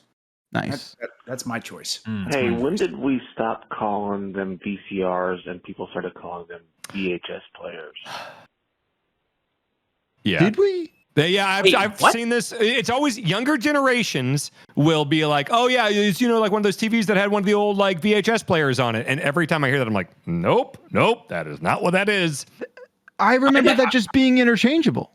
Nice. That's my choice. Hey, when did we stop calling them VCRs and people started calling them VHS players? Yeah. Did we? Yeah, Wait, I've what? seen this. It's always younger generations will be like, oh yeah, it's like one of those TVs that had one of the old like VHS players on it. And every time I hear that, I'm like, nope, that is not what that is. I remember that just being interchangeable.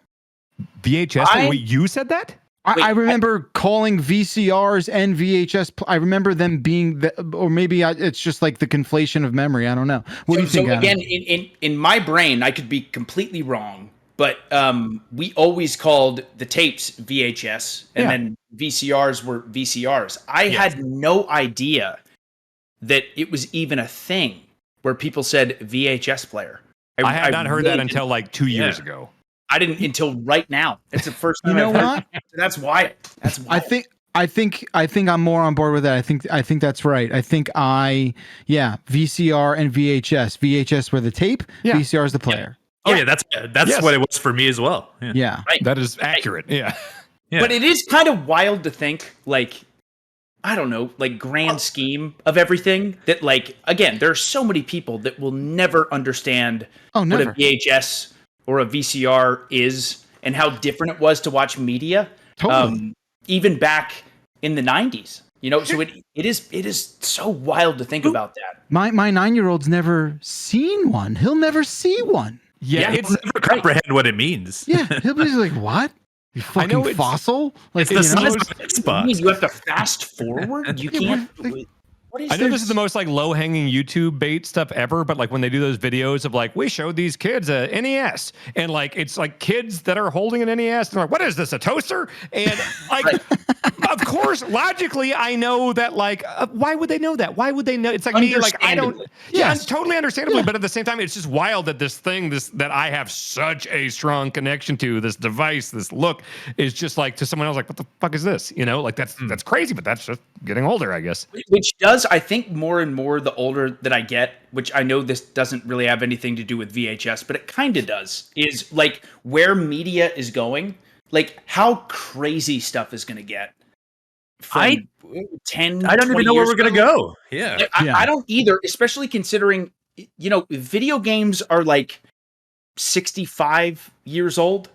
VHS. Wait, you said that? I remember calling VCRs and VHS. I remember them being, or maybe it's just like the conflation of memory. I don't know. What do you think? So Adam? again, in my brain, I could be completely wrong, but we always called the tapes VHS, and then VCRs were VCRs. I had no idea that it was even a thing where people said VHS player. I had not heard that really until like 2 years ago. I didn't until right now. It's the first time. You know I've heard what? it. That's why. That's why. I think I'm more on board with that. I think that's right. I think VCR and VHS. VHS were the tape. Yeah. VCR is the player. Oh yeah, that's what it was for me as well. Yeah. Right. That is accurate. Yeah. But it is kind of wild to think, like, I don't know, like grand scheme of everything that, like, again, there are so many people that will never understand what never. a VHS or a VCR is and how different it was to watch media. Totally. Even back in the 90s. You know, so it is so wild to think about that. My 9-year-old's never seen one. He'll never see one. Yeah, it's never comprehend what it means. Yeah, he'll be like, "What? You fucking fossil?" Like, it's the size of an Xbox. You mean you have to fast forward? You can't. What is I know this is the most like low-hanging YouTube bait stuff ever, but like when they do those videos of like, we showed these kids a NES, and like it's like kids that are holding an NES, and they're like, what is this, a toaster? And like, of course, logically, I know that like, why would they know that? Why would they know? It's like me, like I don't. Yeah, totally understandably, but at the same time, it's just wild that this thing, that I have such a strong connection to, this device, this look, is just like to someone else, like, what the fuck is this? You know, like that's crazy, but that's just getting older, I guess. Which does, I think, more and more the older that I get, which I know this doesn't really have anything to do with VHS, but it kind of does, is like where media is going, like how crazy stuff is going to get. I 10, I don't even know where we're going to go. Yeah. Like, I don't either, especially considering, you know, video games are like 65 years old,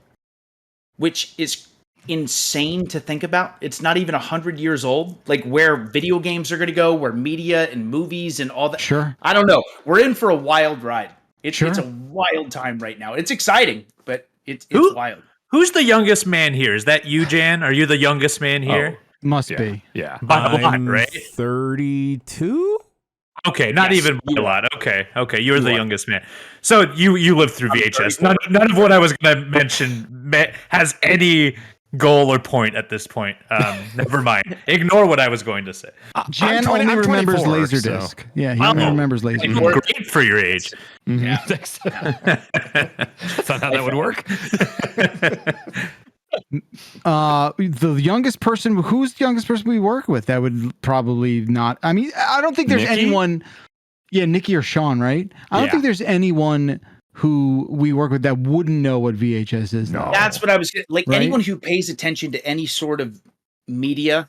which is insane to think about. It's not even 100 years old. Like where video games are going to go, where media and movies and all that. Sure. I don't know. We're in for a wild ride. It's a wild time right now. It's exciting, but it's wild. Who's the youngest man here? Is that you, Jan? Are you the youngest man here? Must be. Yeah. By a lot, right? 32? Okay, not even by a lot. Okay, you're the youngest man. So you lived through VHS. None of what I was going to mention has any goal or point at this point. Never mind. Ignore what I was going to say. Jan only remembers Laserdisc. So. Yeah, he only remembers Laserdisc. Great for your age. Mm-hmm. Yeah. That's not how that would work. The youngest person, who's the youngest person we work with? That would probably not. I mean, I don't think there's anyone. Yeah, Nikki or Sean, right? I don't think there's anyone who we work with that wouldn't know what VHS is. No. That's what I was like. Right? Anyone who pays attention to any sort of media,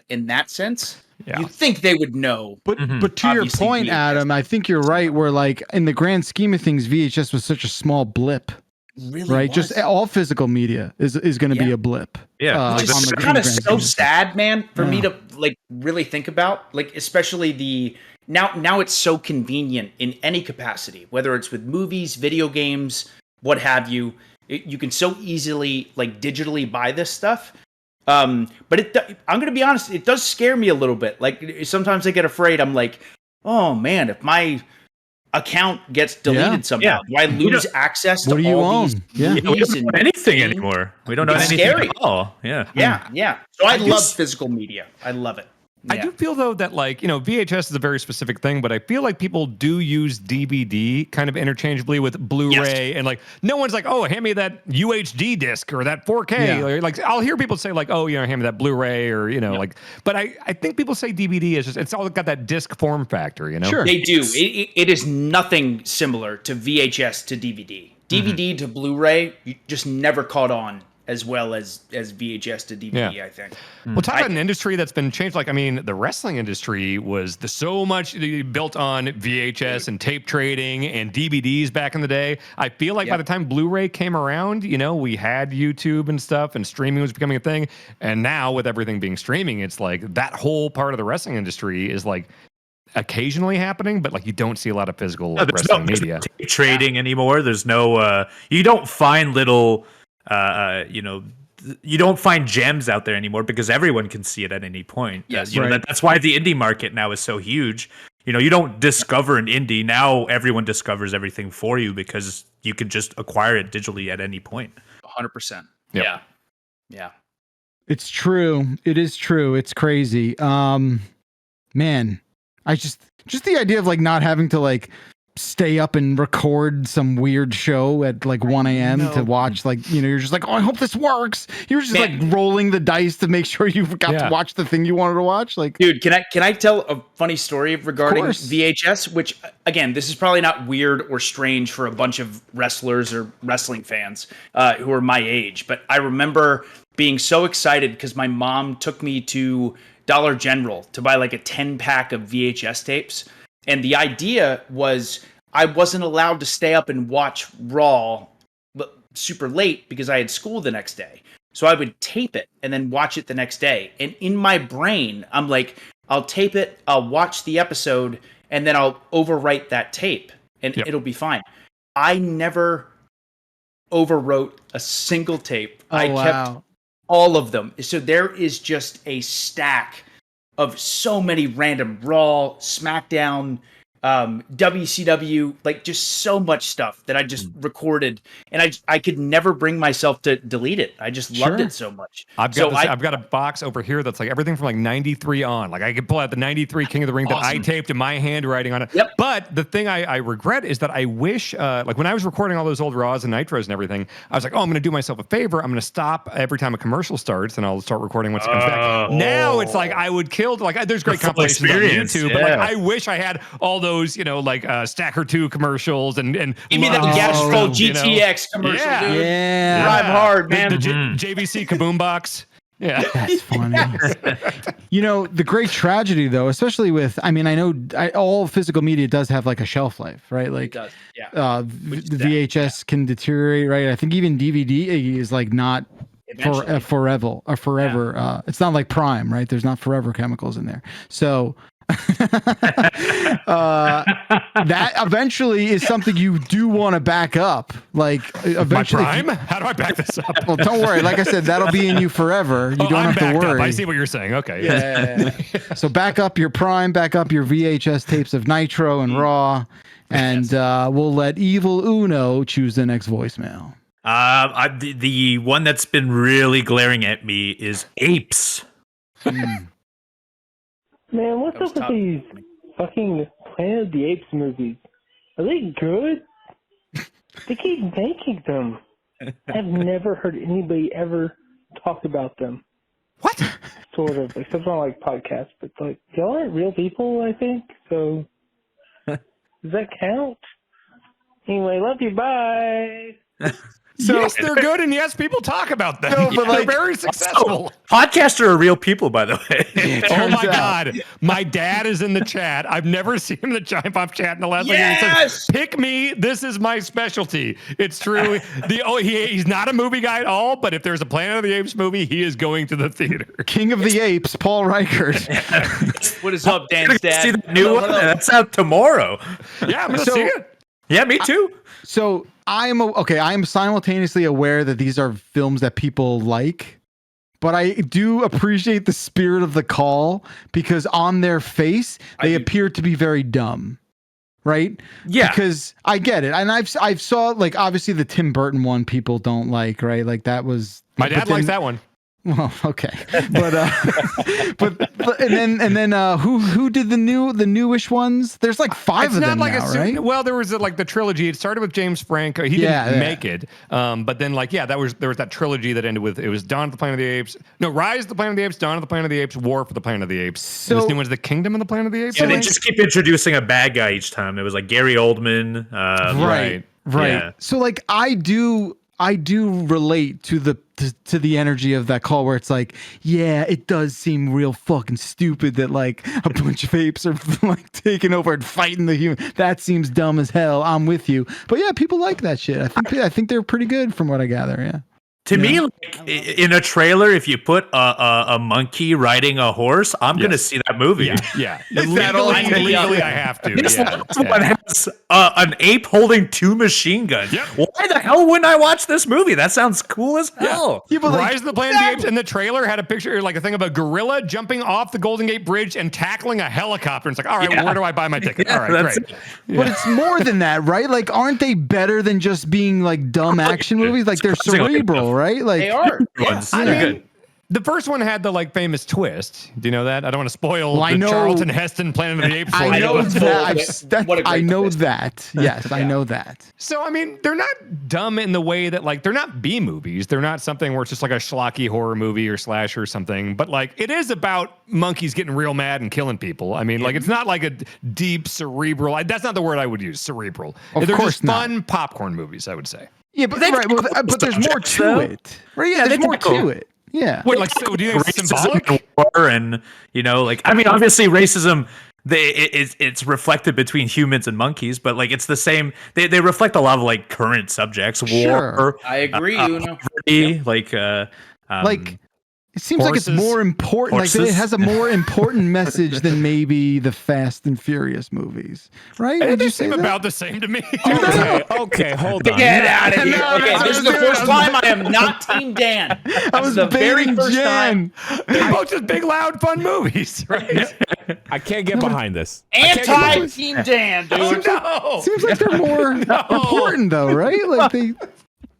in that sense, you think they would know. But to your point, VHS. Adam, I think you're right. Where like in the grand scheme of things, VHS was such a small blip. Really right? Was. Just all physical media is going to be a blip. Yeah, which is kind of so sad, man, for me to like really think about. Like especially the now it's so convenient in any capacity, whether it's with movies, video games, what have you. You can so easily like digitally buy this stuff. But I'm going to be honest, it does scare me a little bit. Like sometimes I get afraid. I'm like, oh man, if my account gets deleted somehow, do I lose access to all these movies we don't know anything anymore. We don't know anything scary. at all. Yeah. So I love physical media. I love it. I do feel though that like, you know, VHS is a very specific thing, but I feel like people do use DVD kind of interchangeably with Blu-ray and like no one's like, oh, hand me that UHD disc or that 4K. Or, like I'll hear people say like, oh, you know, hand me that Blu-ray or, you know, like, but I think people say DVD is just, it's all got that disc form factor, you know? Sure. They do. It is nothing similar to VHS to DVD. DVD to Blu-ray, you just never caught on as well as VHS to DVD, I think. Well, talk about an industry that's been changed. Like, I mean, the wrestling industry was so much built on VHS and tape trading and DVDs back in the day. I feel like by the time Blu-ray came around, you know, we had YouTube and stuff and streaming was becoming a thing. And now with everything being streaming, it's like that whole part of the wrestling industry is like occasionally happening, but like you don't see a lot of physical wrestling media. Tape trading anymore. There's no, you don't find little... you know, you don't find gems out there anymore because everyone can see it at any point. Yes, you know, that's why the indie market now is so huge. You know, you don't discover an indie. Now everyone discovers everything for you because you can just acquire it digitally at any point. 100%. Yep. Yeah. It's true. It is true. It's crazy. Man, I just the idea of like not having to like stay up and record some weird show at like 1 a.m. to watch, like, you know, you're just like, oh, I hope this works. You're just like rolling the dice to make sure you've got to watch the thing you wanted to watch. Like, dude, can I tell a funny story regarding VHS, which again, this is probably not weird or strange for a bunch of wrestlers or wrestling fans who are my age, but I remember being so excited because my mom took me to Dollar General to buy like a 10-pack of VHS tapes. And the idea was I wasn't allowed to stay up and watch Raw super late because I had school the next day. So I would tape it and then watch it the next day. And in my brain, I'm like, I'll tape it, I'll watch the episode, and then I'll overwrite that tape, and it'll be fine. I never overwrote a single tape. I kept all of them. So there is just a stack of so many random Raw, SmackDown, WCW, like just so much stuff that I just recorded, and I could never bring myself to delete it. I just loved it so much. I've got a box over here that's like everything from like 93 on. Like I could pull out the 93 King of the Ring that I taped in my handwriting on it. Yep. But the thing I regret is that I wish, like when I was recording all those old Raws and Nitros and everything, I was like, oh, I'm going to do myself a favor. I'm going to stop every time a commercial starts and I'll start recording once it comes back. Now it's like I would kill, like there's great compilations on YouTube, but like I wish I had all those, like Stacker 2 commercials and give me that Gastro GTX commercial, dude. Yeah. Drive hard, man. The JVC Kaboom box. Yeah. That's funny. The great tragedy though, especially with, I know all physical media does have like a shelf life, right? Like, it does. Yeah. The VHS can deteriorate, right? I think even DVD is like not forever. Yeah. It's not like Prime, right? There's not forever chemicals in there. So that eventually is something you do want to back up. Like eventually, my Prime? How do I back this up? Well, don't worry. Like I said, that'll be in you forever. You don't have to worry. I see what you're saying. Okay. Yeah. So back up your Prime, back up your VHS tapes of Nitro and Raw, and we'll let Evil Uno choose the next voicemail. The one that's been really glaring at me is Apes. Man, what's up with these fucking Planet of the Apes movies? Are they good? They keep making them. I've never heard anybody ever talk about them. What? Sort of. Except on like podcasts. But like, y'all aren't real people, I think. So, does that count? Anyway, love you. Bye. So yes, they're good, and yes, people talk about them. No, but they're very successful. Podcasts are real people, by the way. Oh my God. My dad is in the chat. I've never seen him in the Giant Pop chat in the last year. He says, pick me. This is my specialty. It's true. He's not a movie guy at all, but if there's a Planet of the Apes movie, he is going to the theater. King of the Apes, Paul Reichert. What is up, Dan's dad? See the new one? That's out tomorrow. Yeah, I'm going to see it. Yeah, me too. So I'm simultaneously aware that these are films that people like, but I do appreciate the spirit of the call because on their face they appear to be very dumb, right? Yeah, because I get it, and I've saw like obviously the Tim Burton one people don't like, right? Like that was my dad likes that one. Well, okay, but and then who did the newish ones? There's like 5 of them now, right? Well, there was like the trilogy. It started with James Franco. He didn't make it, but then there was that trilogy that ended with it was Dawn of the Planet of the Apes. No, Rise of the Planet of the Apes, Dawn of the Planet of the Apes, War for the Planet of the Apes. So this new one's the Kingdom of the Planet of the Apes. Yeah, they just keep introducing a bad guy each time. It was like Gary Oldman. Right. Yeah. So like I do relate to the energy of that call where it's like, yeah, it does seem real fucking stupid that like a bunch of apes are like taking over and fighting the human. That seems dumb as hell. I'm with you. But yeah, people like that shit. I think they're pretty good from what I gather. Yeah. To me, like, in a trailer, if you put a monkey riding a horse, I'm going to see that movie. Yeah. Legally, I have to. This one has an ape holding 2 machine guns. Yep. Why the hell wouldn't I watch this movie? That sounds cool as hell. Yeah, but Rise of the Planet of the Apes in the trailer had a picture, like a thing of a gorilla jumping off the Golden Gate Bridge and tackling a helicopter. And it's like, all right, where do I buy my ticket? All right, great. But it's more than that, right? Like, aren't they better than just being like dumb action movies? Like they're cerebral, right? Like they are. They're good. The first one had the like famous twist. Do you know that? I don't want to spoil Charlton Heston Planet of the Apes. I know that. I know that. Yes, I know that. So I mean, they're not dumb in the way that like they're not B movies. They're not something where it's just like a schlocky horror movie or slasher or something. But like it is about monkeys getting real mad and killing people. I mean, like it's not like a deep cerebral. That's not the word I would use. Cerebral. Of they're course just fun popcorn movies. I would say. Yeah, but but there's more to it. Right? Yeah, there's more to it. Yeah. Wait, like, so do you think it's symbolic? And, like, I mean, obviously racism, it's reflected between humans and monkeys, but like, it's the same. They reflect a lot of like current subjects, war. I agree. Poverty, like, Like, it seems like it's more important. Like, it has a more important message than maybe the Fast and Furious movies, right? They Would you seem say that? about the same to me. Okay, hold on. Get out of here. No, Okay, this is the first time I am not Team Dan. I was the very baiting first Jan. time. They're both just big, loud, fun movies, right? I can't get behind this. Anti-Team Dan, dude. No. Seems like they're more important, though, right? Like they.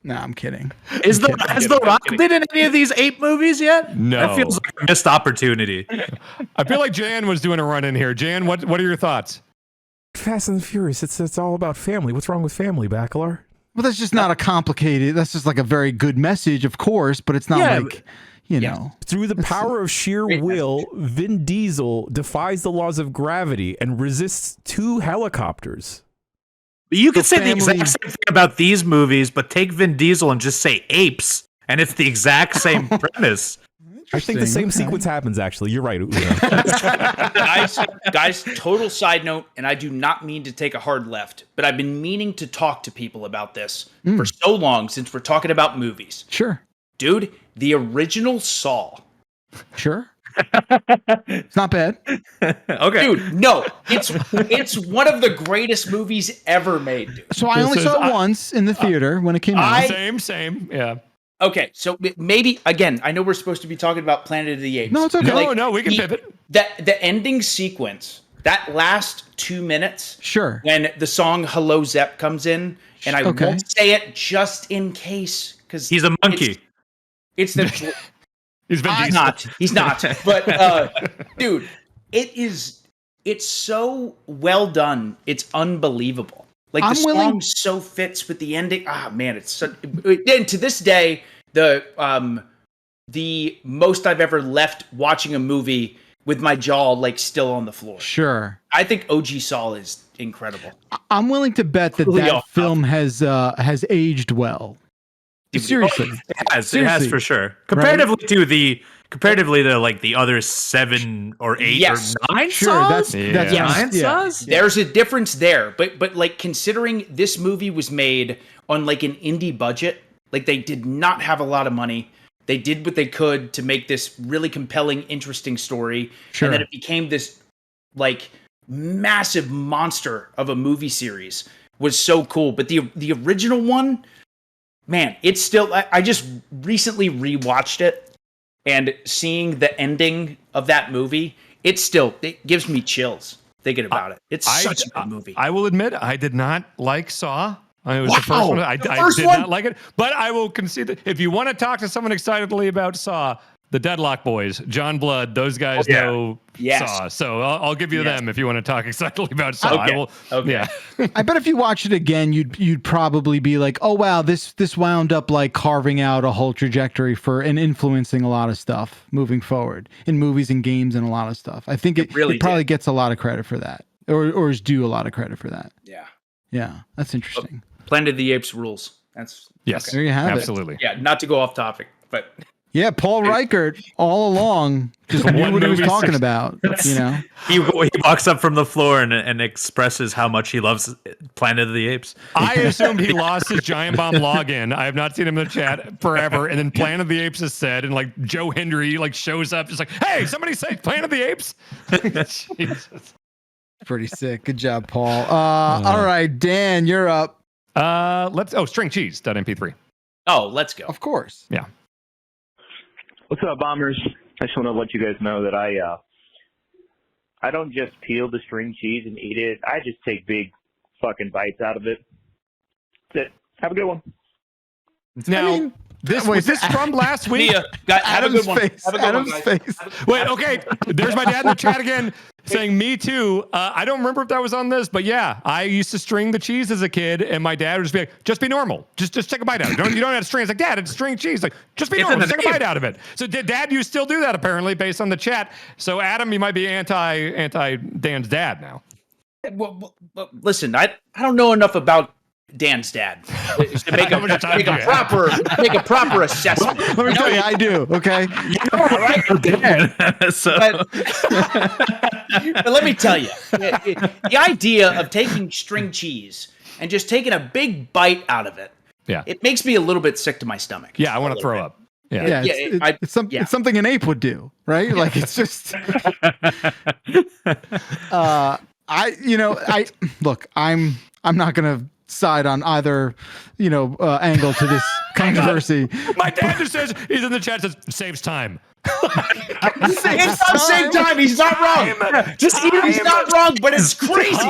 No, I'm kidding. Has The Rock been in any of these ape movies yet? No. That feels like a missed opportunity. I feel like Jan was doing a run in here. Jan, what are your thoughts? Fast and Furious. It's all about family. What's wrong with family, Bakalar? Well, that's just not a complicated. That's just like a very good message, of course, but it's not like, you know. Through the power of sheer will, Vin Diesel defies the laws of gravity and resists 2 helicopters. But you could say the exact same thing about these movies, but take Vin Diesel and just say apes, and it's the exact same premise. I think the same sequence happens, actually. You're right. Guys, total side note, and I do not mean to take a hard left, but I've been meaning to talk to people about this for so long since we're talking about movies. Sure. Dude, the original Saw. Sure. It's not bad. Okay. Dude, no. It's one of the greatest movies ever made, dude. So I only saw it once in the theater when it came out. Same. Yeah. Okay, so maybe, again, I know we're supposed to be talking about Planet of the Apes. No, it's okay. No, we can pivot. The ending sequence, that last 2 minutes, Sure. when the song Hello Zepp comes in, and I Okay. won't say it just in case, because He's a monkey. It's the... He's He's not. But, dude, it's so well done. It's unbelievable. Like, the song so fits with the ending. Ah, man, it's so... And to this day, the most I've ever left watching a movie with my jaw, like, still on the floor. Sure. I think OG Saul is incredible. I'm willing to bet that film has aged well. Seriously. It has for sure. Comparatively to like the other 7 or 8 or 9 Sure, Saws? that's Nine Saws? There's a difference there, but like, considering this movie was made on like an indie budget, like they did not have a lot of money. They did what they could to make this really compelling, interesting story, and then it became this like massive monster of a movie series. Was so cool. But the original one, man, it's still... I just recently rewatched it, and seeing the ending of that movie, it gives me chills thinking about it. It's such a good movie. I will admit, I did not like Saw. It was the first one. I did not like it, but I will concede that if you want to talk to someone excitedly about Saw, the Deadlock Boys, John Blood, those guys know Saw. So I'll give you them if you want to talk excitedly about Saw. Okay. Yeah. I bet if you watch it again, you'd probably be like, oh wow, this wound up like carving out a whole trajectory for and influencing a lot of stuff moving forward in movies and games and a lot of stuff. I think it probably gets a lot of credit for that, or is due a lot of credit for that. Yeah, that's interesting. Planet of the Apes rules. That's there you have it. Absolutely. Yeah, not to go off topic, but yeah, Paul Reichert all along just knew what he was talking about. You know, he walks up from the floor and expresses how much he loves Planet of the Apes. I assumed he lost his Giant Bomb login. I have not seen him in the chat forever. And then Planet of the Apes is said, and like Joe Hendry like shows up, just like, hey, somebody say Planet of the Apes. Jesus. Pretty sick. Good job, Paul. All right, Dan, you're up. Stringcheese.mp3. Oh, let's go. Of course. Yeah. What's up, bombers? I just want to let you guys know that I don't just peel the string cheese and eat it. I just take big fucking bites out of it. That's it. Have a good one. Now, was this from last week? Have a good one. Adam's face. Wait, okay. There's my dad in the chat again saying, me too. I don't remember if that was on this, but yeah, I used to string the cheese as a kid, and my dad would just be like, just be normal. Just take a bite out of it. You don't have to string. It's like, Dad, it's string cheese. Like, just be normal. Just take a bite out of it. So, Dad, you still do that, apparently, based on the chat. So, Adam, you might be anti Dan's dad now. Well, listen, I don't know enough about Dan's dad to make a proper assessment. Let me tell you, I do. Okay. All right, Dan. But let me tell you, the idea of taking string cheese and just taking a big bite out of it, it makes me a little bit sick to my stomach. Yeah, I want to throw up. Yeah, it's something an ape would do, right? Like it's just. Look, I'm not gonna side on either, angle to this controversy. My dad just says he's in the chat. Says saves time. It's not same time. He's not wrong. He's not wrong, but it's crazy.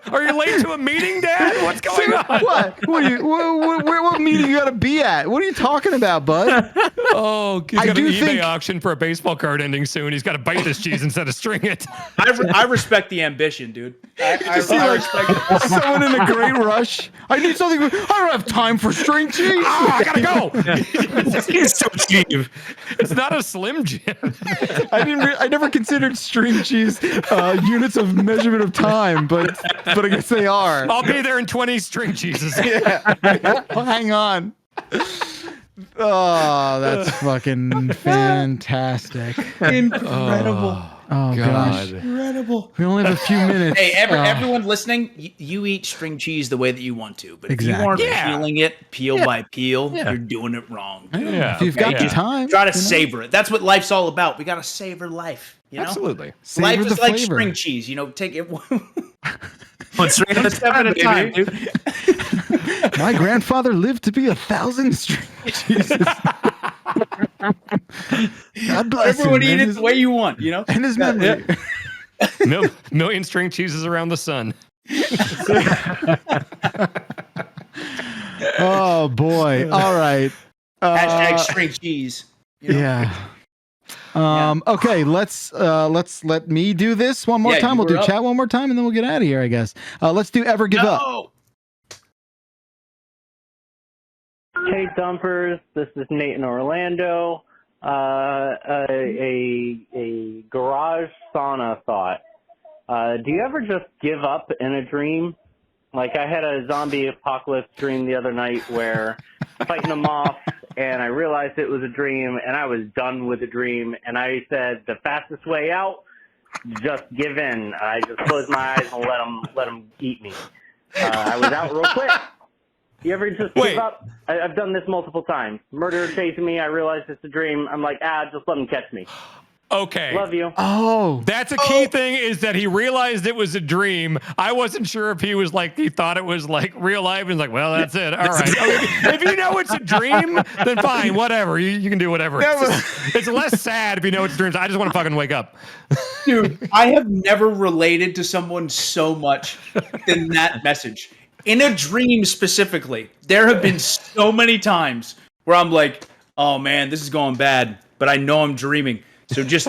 Are you late to a meeting, Dad? What's going on? What meeting you got to be at? What are you talking about, bud? Oh, he's got an eBay auction for a baseball card ending soon. He's got to bite this cheese instead of string it. I respect the ambition, dude. I respect someone in a great rush. I need something. I don't have time for string cheese. I gotta go. It's so cheap. It's not a Slim Jim. I never considered string cheese units of measurement of time, but I guess they are. I'll be there in 20 string cheeses. Yeah. Hang on. Oh, that's fucking fantastic. Incredible. Oh gosh. Incredible. We only have a few minutes. Hey, everyone listening, you eat string cheese the way that you want to, but if you aren't peeling it peel by peel, you're doing it wrong. If you've got the time, try to savor it. That's what life's all about. We got to savor life. Absolutely. Life Savor is the like flavor. string cheese. Take it One string at a time, dude. My grandfather lived to be 1,000 string cheeses. God bless Everyone him, eat it the way you want, And his memory. Million string cheeses around the sun. Oh boy. All right. Hashtag string cheese. Yeah. Okay, let's let me do this one more time. We'll do chat one more time and then we'll get out of here, I guess. Let's do Ever Give Up. Hey Dumpers, this is Nate in Orlando. A garage sauna thought. Do you ever just give up in a dream? Like I had a zombie apocalypse dream the other night where fighting them off, and I realized it was a dream, and I was done with the dream, and I said the fastest way out, just give in. I just closed my eyes and let them eat me. I was out real quick. You ever just give up? I've done this multiple times. Murderer chasing me. I realized it's a dream. I'm like, just let them catch me. Okay. Love you. Oh. That's a key thing is that he realized it was a dream. I wasn't sure if he was like, he thought it was like real life. And he's like, well, that's it. All right. If you know it's a dream, then fine, whatever. You can do whatever. It's less sad if you know it's dreams. I just want to fucking wake up. Dude, I have never related to someone so much than that message. In a dream specifically, there have been so many times where I'm like, oh man, this is going bad, but I know I'm dreaming. So just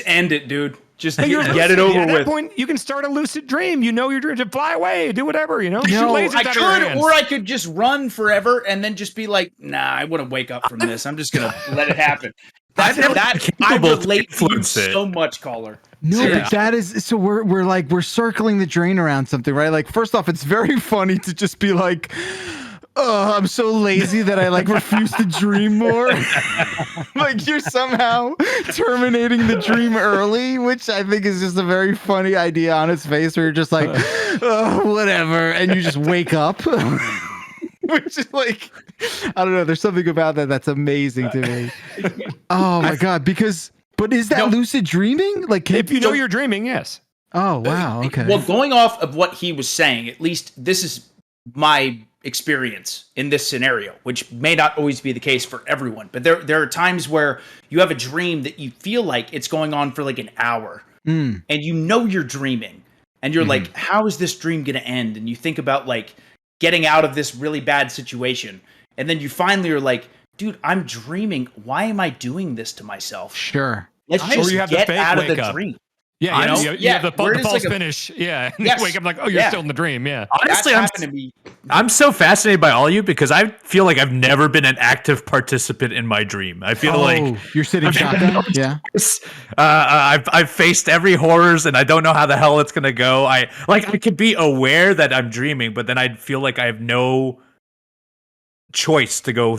end it, dude. Just get it over at with. At that point, you can start a lucid dream. You know your dream to fly away, do whatever, No, I could, or I could just run forever and then just be like, nah, I wouldn't wake up from this. I'm just going to let it happen. I relate to you so much, caller. No, but that is so we're circling the drain around something, right? Like, first off, it's very funny to just be like, oh, I'm so lazy that I refuse to dream more. Like you're somehow terminating the dream early, which I think is just a very funny idea on its face, where you're just like, oh, whatever, and you just wake up. Which is like, I don't know. There's something about that that's amazing to me. Oh my god! But is that lucid dreaming? Like, if you know you're dreaming, yes. Oh wow. Okay. Well, going off of what he was saying, at least this is my experience in this scenario, which may not always be the case for everyone. But there are times where you have a dream that you feel like it's going on for like an hour, and you know you're dreaming, and you're like, how is this dream going to end? And you think about like getting out of this really bad situation. And then you finally are like, dude, I'm dreaming. Why am I doing this to myself? Sure. Let's just get out of the dream. Yeah, you have the false finish. Yeah. And Yes. you wake up like, oh, you're still in the dream. Yeah. Honestly, I'm so fascinated by all of you because I feel like I've never been an active participant in my dream. I feel like you're sitting shotgun. Yeah. I've faced every horrors and I don't know how the hell it's gonna go. I could be aware that I'm dreaming, but then I'd feel like I have no choice to go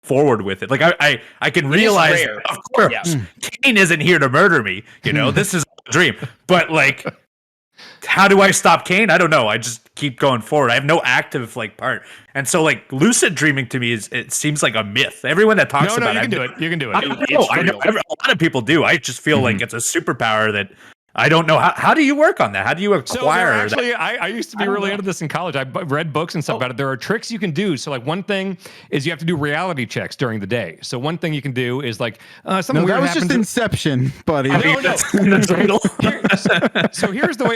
forward with it. Like I can realize, of course, Kane isn't here to murder me. You know, this is a dream. But like, how do I stop Kane? I don't know. I just keep going forward. I have no active like part. And so like lucid dreaming to me it seems like a myth. Everyone that talks about you it. can do it. You can do it. I know. A lot of people do. I just feel like it's a superpower that I don't know. How do you work on that? How do you acquire that? I used to be really into this in college. I read books and stuff about it. There are tricks you can do. So like one thing is you have to do reality checks during the day. So one thing you can do is like something weird that was just happened to- Inception, buddy. No. So here's the way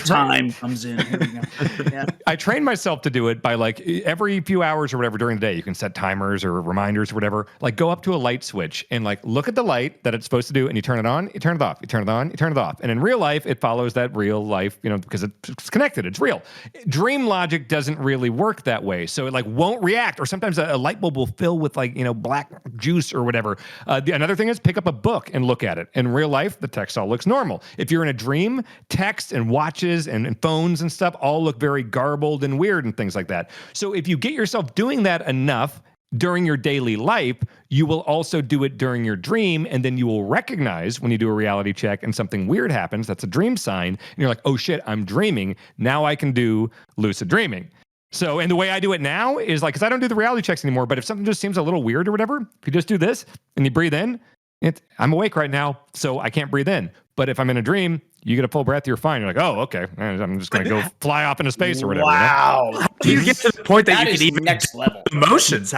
time comes in. Here we go. Yeah. I train myself to do it by like every few hours or whatever during the day. You can set timers or reminders or whatever. Like go up to a light switch and like look at the light that it's supposed to do, and you turn it on, you turn it off, you turn it on, you turn it off. And in real life, it follows that real life, because it's connected. It's real. Dream logic doesn't really work that way. So it like won't react. Or sometimes a light bulb will fill with like, black juice or whatever. Another thing is pick up a book and look at it. In real life, the text all looks normal. If you're in a dream, text and watches and phones and stuff all look very garbled and weird and things like that. So if you get yourself doing that enough during your daily life, you will also do it during your dream, and then you will recognize when you do a reality check and something weird happens, that's a dream sign, and you're like, oh shit, I'm dreaming. Now I can do lucid dreaming. So, and the way I do it now is like, because I don't do the reality checks anymore, but if something just seems a little weird or whatever, if you just do this and you breathe in, I'm awake right now, so I can't breathe in. But if I'm in a dream, you get a full breath, you're fine. You're like, oh, okay, I'm just going to go fly off into space or whatever. Wow. How do you get to the point that you can even next level emotions?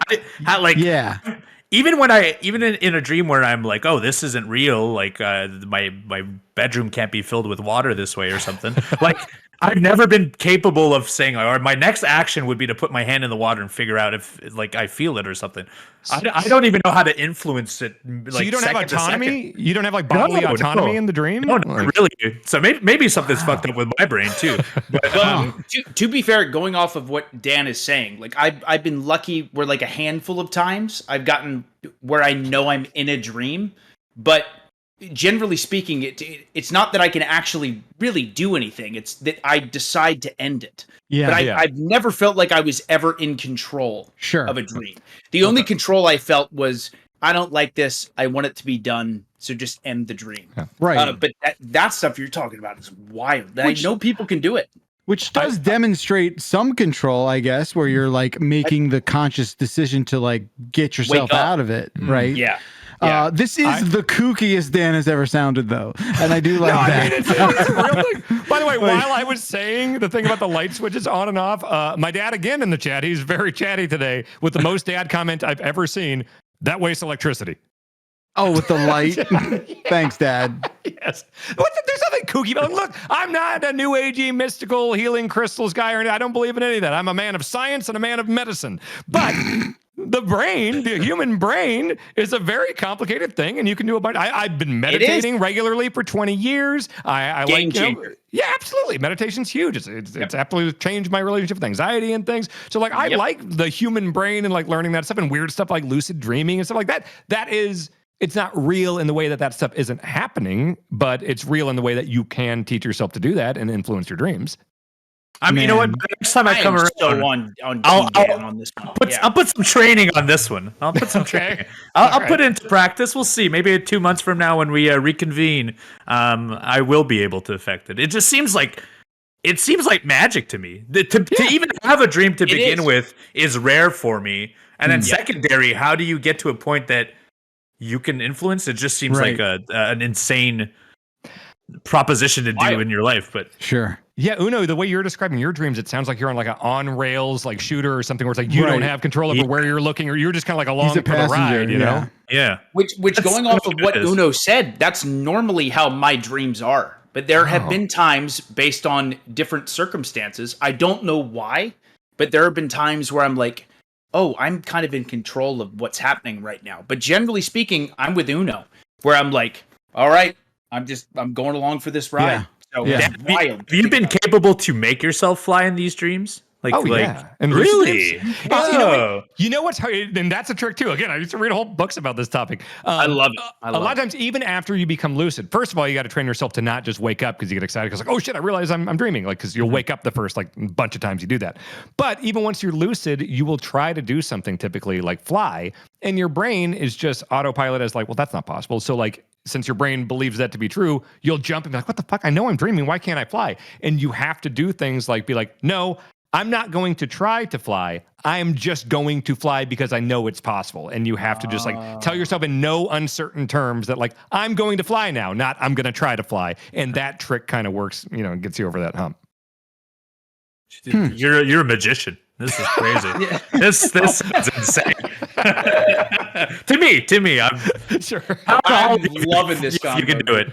Even when even in a dream where I'm like, oh, this isn't real, like my bedroom can't be filled with water this way or something. Like I've never been capable of saying, or my next action would be to put my hand in the water and figure out if like I feel it or something. I don't even know how to influence it. Like, so you don't have autonomy? You don't have like bodily autonomy in the dream? No, not really. So maybe something's fucked up with my brain too. But, to be fair, going off of what Dan is saying, like I've been lucky where like a handful of times I've gotten where I know I'm in a dream, but generally speaking, it's not that I can actually really do anything. It's that I decide to end it. Yeah, but I've never felt like I was ever in control of a dream. The only control I felt was, I don't like this. I want it to be done. So just end the dream. Yeah. Right. But that stuff you're talking about is wild. I know people can do it. Which does demonstrate some control, I guess, where you're like making the conscious decision to like get yourself out of it, right? Yeah. This is the kookiest Dan has ever sounded, though, and I do like that. I mean, it's a real thing. By the way, while I was saying the thing about the light switches on and off, my dad again in the chat, he's very chatty today with the most dad comment I've ever seen. That wastes electricity. Oh, with the light. Thanks, Dad. Yes. There's nothing kooky about it. Look, I'm not a new agey, mystical, healing crystals guy, or I don't believe in any of that. I'm a man of science and a man of medicine. But the brain, the human brain, is a very complicated thing, and you can do a bunch. I've been meditating regularly for 20 years. I Game like, changer. Yeah, absolutely. Meditation's huge. It's absolutely changed my relationship with anxiety and things. So like, I like the human brain and like learning that stuff and weird stuff like lucid dreaming and stuff like that. It's not real in the way that stuff isn't happening, but it's real in the way that you can teach yourself to do that and influence your dreams. I mean, you know what? Next time I come around, on this one. I'll put some training on this one. I'll put some training. I'll put it into practice. We'll see. Maybe 2 months from now when we reconvene, I will be able to affect it. It just seems like magic to me. To even have a dream to begin with is rare for me. And then secondary, how do you get to a point that you can influence? It just seems like an insane proposition to do in your life. But sure. Yeah, Uno, the way you're describing your dreams, it sounds like you're on like an on-rails like shooter or something where it's like you don't have control over where you're looking, or you're just kind of like along for the ride, you know? Yeah. Which going off of what Uno said, that's normally how my dreams are. But there have been times based on different circumstances. I don't know why, but there have been times where I'm like, oh, I'm kind of in control of what's happening right now. But generally speaking, I'm with Uno, where I'm like, all right, I'm going along for this ride. Yeah. So Have you been capable to make yourself fly in these dreams? And really? You know what's hard, and that's a trick too. Again, I used to read whole books about this topic. I love it. A lot of times, even after you become lucid, first of all, you got to train yourself to not just wake up because you get excited because like, oh shit, I realize I'm dreaming. Like, because you'll wake up the first like bunch of times you do that. But even once you're lucid, you will try to do something typically like fly, and your brain is just autopilot as like, well, that's not possible. So like, since your brain believes that to be true, you'll jump and be like, what the fuck? I know I'm dreaming. Why can't I fly? And you have to do things like be like, no, I'm not going to try to fly. I'm just going to fly because I know it's possible. And you have to just like tell yourself in no uncertain terms that like, I'm going to fly now, not I'm going to try to fly. And that trick kind of works, you know, and gets you over that hump. You're a magician. This is crazy. This is insane. to me, I'm sure. I'm loving this. You can do it.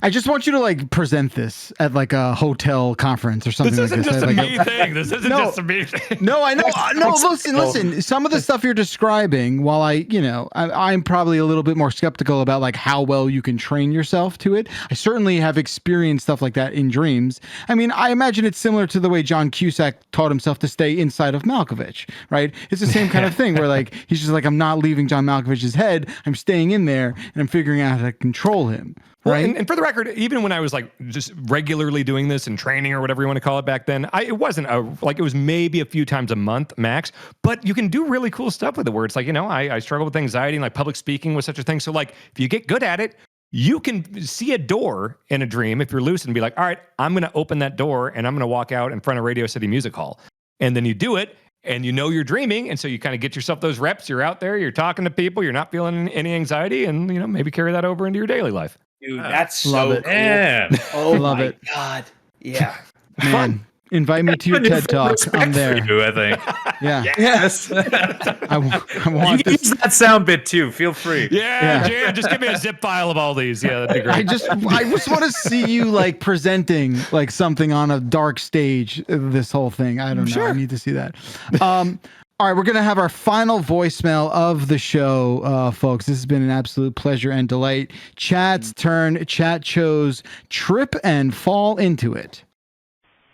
I just want you to like present this at like a hotel conference or something. This isn't like just this. a me thing. This isn't just a me thing. No, I know. No, listen. Some of the stuff you're describing, while I'm probably a little bit more skeptical about like how well you can train yourself to it. I certainly have experienced stuff like that in dreams. I mean, I imagine it's similar to the way John Cusack taught himself to stay inside of Malkovich, right? It's the same kind of thing where like he's just like, I'm not leaving John Malkovich's head. I'm staying in there and I'm figuring out how to control him. Well, Right. and for the record, even when I was like just regularly doing this and training or whatever you want to call it back then, it wasn't it was maybe a few times a month max, but you can do really cool stuff with it where it's like, I struggle with anxiety and like public speaking was such a thing. So like if you get good at it, you can see a door in a dream if you're lucid and be like, all right, I'm going to open that door and I'm going to walk out in front of Radio City Music Hall. And then you do it. And you're dreaming, and so you kind of get yourself those reps. You're out there, you're talking to people, you're not feeling any anxiety, and maybe carry that over into your daily life. Dude, that's so Love it. cool. Man. Oh Love my it. God. Yeah. Man, invite me to your TED Talk. I'm there. You, I think. Yeah. Yes. I want You can this. use that sound bit too. Feel free. Yeah, Jan, just give me a zip file of all these. Yeah, that'd be great. I just want to see you like presenting like something on a dark stage. This whole thing. I don't know. Sure. I need to see that. All right, we're going to have our final voicemail of the show, folks. This has been an absolute pleasure and delight. Chat's turn. Chat chose Trip and Fall Into It.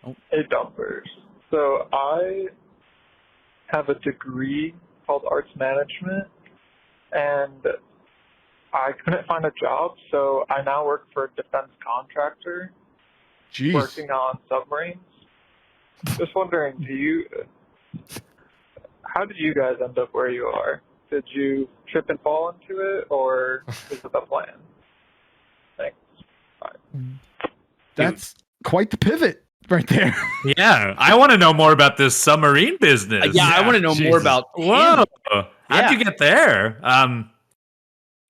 Hey, Dumpers. So I have a degree called Arts Management, and I couldn't find a job, so I now work for a defense contractor working on submarines. Just wondering, how did you guys end up where you are? Did you trip and fall into it, or is it the plan? Thanks. Bye. That's quite the pivot right there. Yeah, I want to know more about this submarine business. I want to know more about. Whoa, how'd you get there?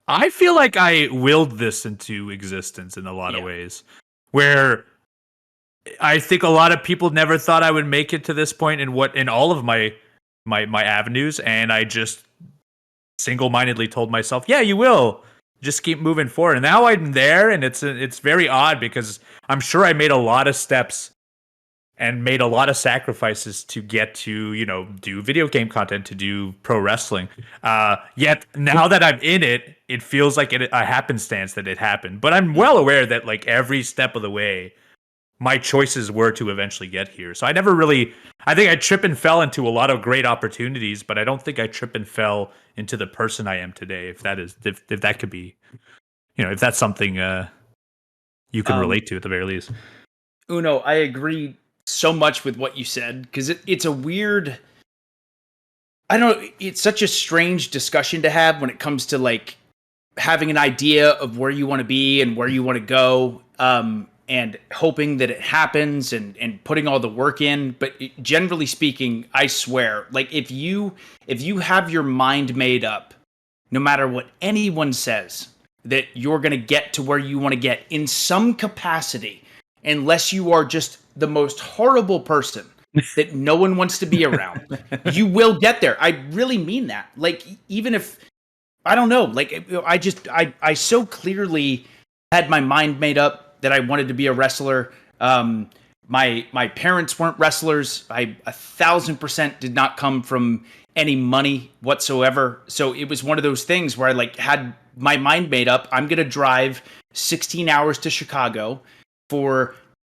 I feel like I willed this into existence in a lot of ways, where I think a lot of people never thought I would make it to this point in all of my avenues, and I just single-mindedly told myself, yeah, you will. Just keep moving forward. And now I'm there, and it's very odd because I'm sure I made a lot of steps and made a lot of sacrifices to get to, do video game content, to do pro wrestling. Yet now that I'm in it, it feels like a happenstance that it happened. But I'm well aware that like every step of the way, my choices were to eventually get here. So I think I trip and fell into a lot of great opportunities, but I don't think I trip and fell into the person I am today. If that could be, if that's something you can relate to at the very least. Uno, I agree so much with what you said, because it's a weird, I don't know, it's such a strange discussion to have when it comes to like having an idea of where you want to be and where you want to go. And hoping that it happens and putting all the work in. But generally speaking, I swear, like if you have your mind made up, no matter what anyone says, that you're going to get to where you want to get in some capacity, unless you are just the most horrible person that no one wants to be around, you will get there. I really mean that. Like, even if, I don't know, like I so clearly had my mind made up that I wanted to be a wrestler. My parents weren't wrestlers. I 1,000% did not come from any money whatsoever. So it was one of those things where I like had my mind made up. I'm going to drive 16 hours to Chicago for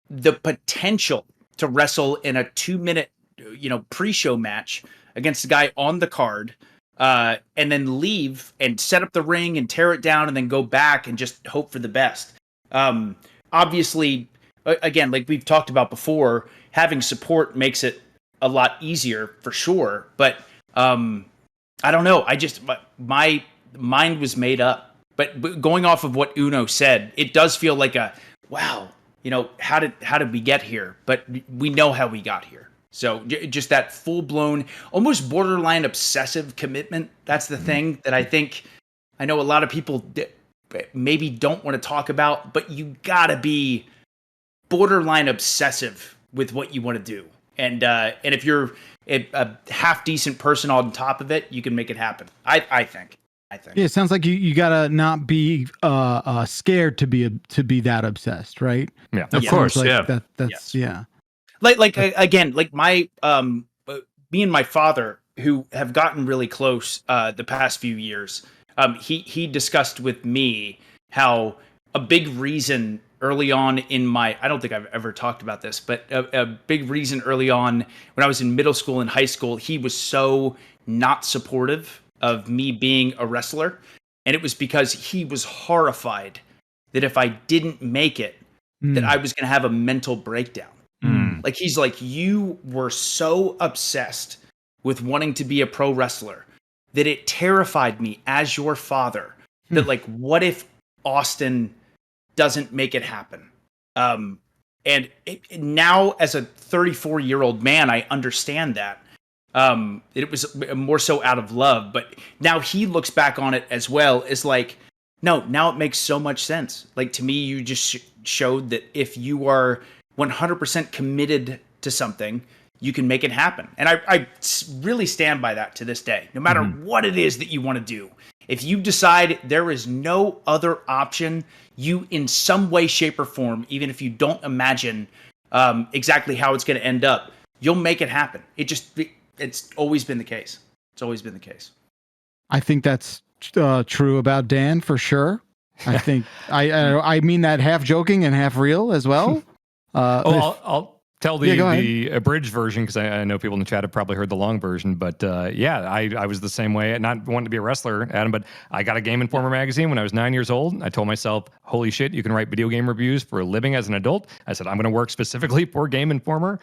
the potential to wrestle in a 2-minute, pre-show match against a guy on the card, and then leave and set up the ring and tear it down and then go back and just hope for the best. Obviously, again, like we've talked about before, having support makes it a lot easier for sure. But I don't know. I just my mind was made up. But going off of what Uno said, it does feel like wow, how did we get here? But we know how we got here. So just that full-blown, almost borderline obsessive commitment. That's the thing that I know a lot of people maybe don't want to talk about, but you gotta be borderline obsessive with what you want to do. And if you're a half decent person on top of it, you can make it happen. I think. Yeah, it sounds like you gotta not be scared to be that obsessed, right? Yeah, That of course. sounds like Yeah, that's yeah. Like again, like my me and my father, who have gotten really close the past few years, he discussed with me how a big reason early on in my, I don't think I've ever talked about this, but a big reason early on when I was in middle school and high school, he was so not supportive of me being a wrestler. And it was because he was horrified that if I didn't make it, that I was going to have a mental breakdown. Like, he's like, you were so obsessed with wanting to be a pro wrestler that it terrified me as your father that, like, what if Austin doesn't make it happen? Now, as a 34-year-old man, I understand that. It was more so out of love, but now he looks back on it as well as like, no, now it makes so much sense. Like, to me, you just showed that if you are 100% committed to something, you can make it happen. And I really stand by that to this day. No matter what it is that you want to do, if you decide there is no other option, you in some way, shape, or form, even if you don't imagine exactly how it's going to end up, you'll make it happen. It's always been the case. It's always been the case. I think that's true about Dan for sure. I think I mean that half joking and half real as well. I'll tell Yeah, the abridged version because I know people in the chat have probably heard the long version. But I was the same way. Not wanting to be a wrestler, Adam, but I got a Game Informer magazine when I was 9 years old. I told myself, holy shit, you can write video game reviews for a living as an adult. I said, I'm going to work specifically for Game Informer.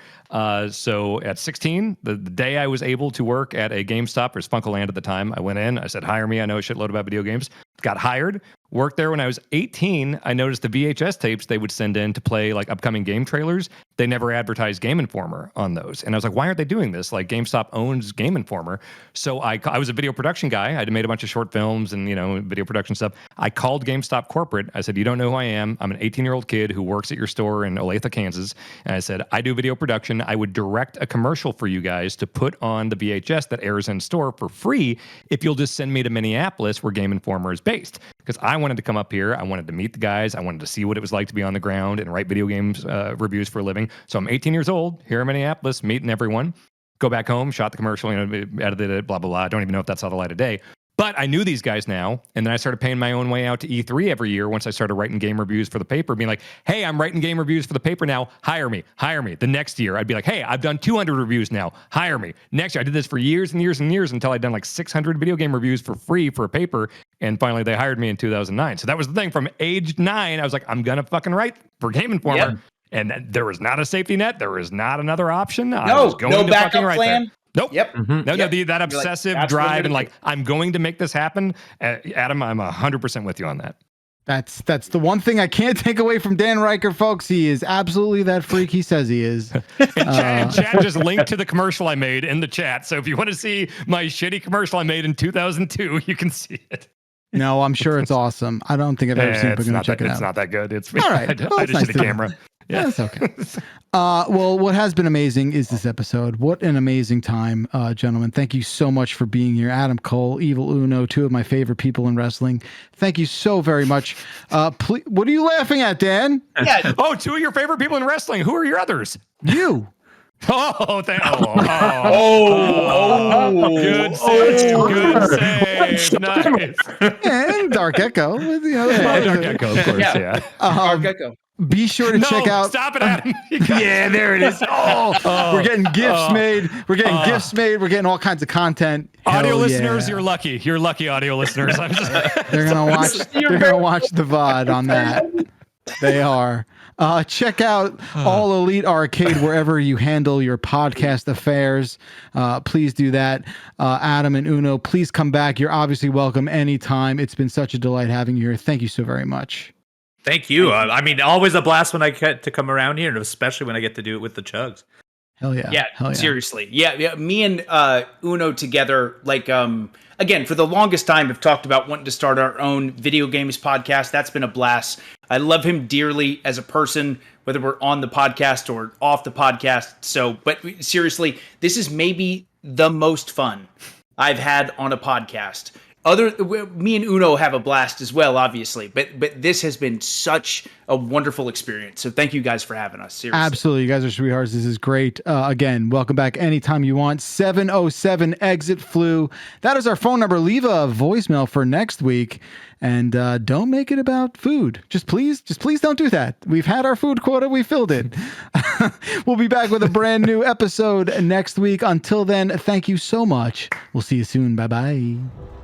So at 16, the day I was able to work at a GameStop or Spunkaland at the time, I went in, I said, hire me. I know a shitload about video games. Got hired. Worked there when I was 18. I noticed the VHS tapes they would send in to play like upcoming game trailers. They never advertised Game Informer on those. And I was like, why aren't they doing this? Like, GameStop owns Game Informer. So I was a video production guy. I had made a bunch of short films and, video production stuff. I called GameStop corporate. I said, you don't know who I am. I'm an 18-year-old kid who works at your store in Olathe, Kansas. And I said, I do video production. I would direct a commercial for you guys to put on the VHS that airs in store for free if you'll just send me to Minneapolis where Game Informer is based. Because I wanted to come up here. I wanted to meet the guys. I wanted to see what it was like to be on the ground and write video games reviews for a living. So I'm 18 years old, here in Minneapolis, meeting everyone. Go back home, shot the commercial, edited it, blah, blah, blah. I don't even know if that's how the light of day. But I knew these guys now, and then I started paying my own way out to E3 every year once I started writing game reviews for the paper, being like, hey, I'm writing game reviews for the paper now. Hire me. The next year, I'd be like, hey, I've done 200 reviews now. Hire me. Next year, I did this for years and years and years until I'd done like 600 video game reviews for free for a paper. And finally, they hired me in 2009. So that was the thing. From age 9, I was like, I'm going to fucking write for Game Informer. Yep. And there was not a safety net. There was not another option. I was going to fucking write there. Nope. Yep. That obsessive drive and like, I'm going to make this happen. Adam, I'm 100% with you on that. That's the one thing I can't take away from Dan Riker, folks. He is absolutely that freak he says he is. And Chad just linked to the commercial I made in the chat. So if you want to see my shitty commercial I made in 2002, you can see it. No, I'm sure it's awesome. I don't think I've ever seen it, but I'm going to check it out. It's not that good. It's all right. I just did a camera. Yeah, that's okay. Well, what has been amazing is this episode. What an amazing time, gentlemen. Thank you so much for being here. Adam Cole, Evil Uno, two of my favorite people in wrestling. Thank you so very much. Please, what are you laughing at, Dan? Yeah. Oh, two of your favorite people in wrestling. Who are your others? You. Good save. Nice. And Dark Echo. Dark Echo, of course, yeah. Dark Echo. Be sure to check out. Stop it, Adam. Yeah, there it is. We're getting gifts made. We're getting gifts made. We're getting all kinds of content. Audio listeners, you're lucky. You're lucky, audio listeners. They're gonna watch. They're gonna watch the VOD on that. They are. Check out All Elite Arcade wherever you handle your podcast affairs. Please do that. Adam and Uno, please come back. You're obviously welcome anytime. It's been such a delight having you here. Thank you so very much. Thank you. I mean, always a blast when I get to come around here, and especially when I get to do it with the Chugs. Hell yeah. Yeah, Hell yeah. seriously. Yeah. Me and Uno together, like, again, for the longest time, have talked about wanting to start our own video games podcast. That's been a blast. I love him dearly as a person, whether we're on the podcast or off the podcast. So, but seriously, this is maybe the most fun I've had on a podcast. Me and Uno have a blast as well, obviously, but this has been such a wonderful experience. So thank you guys for having us. Seriously. Absolutely. You guys are sweethearts. This is great. Again, welcome back anytime you want. 707 exit flu. That is our phone number. Leave a voicemail for next week. And don't make it about food. Just please don't do that. We've had our food quota. We filled it. We'll be back with a brand new episode next week. Until then, thank you so much. We'll see you soon. Bye-bye.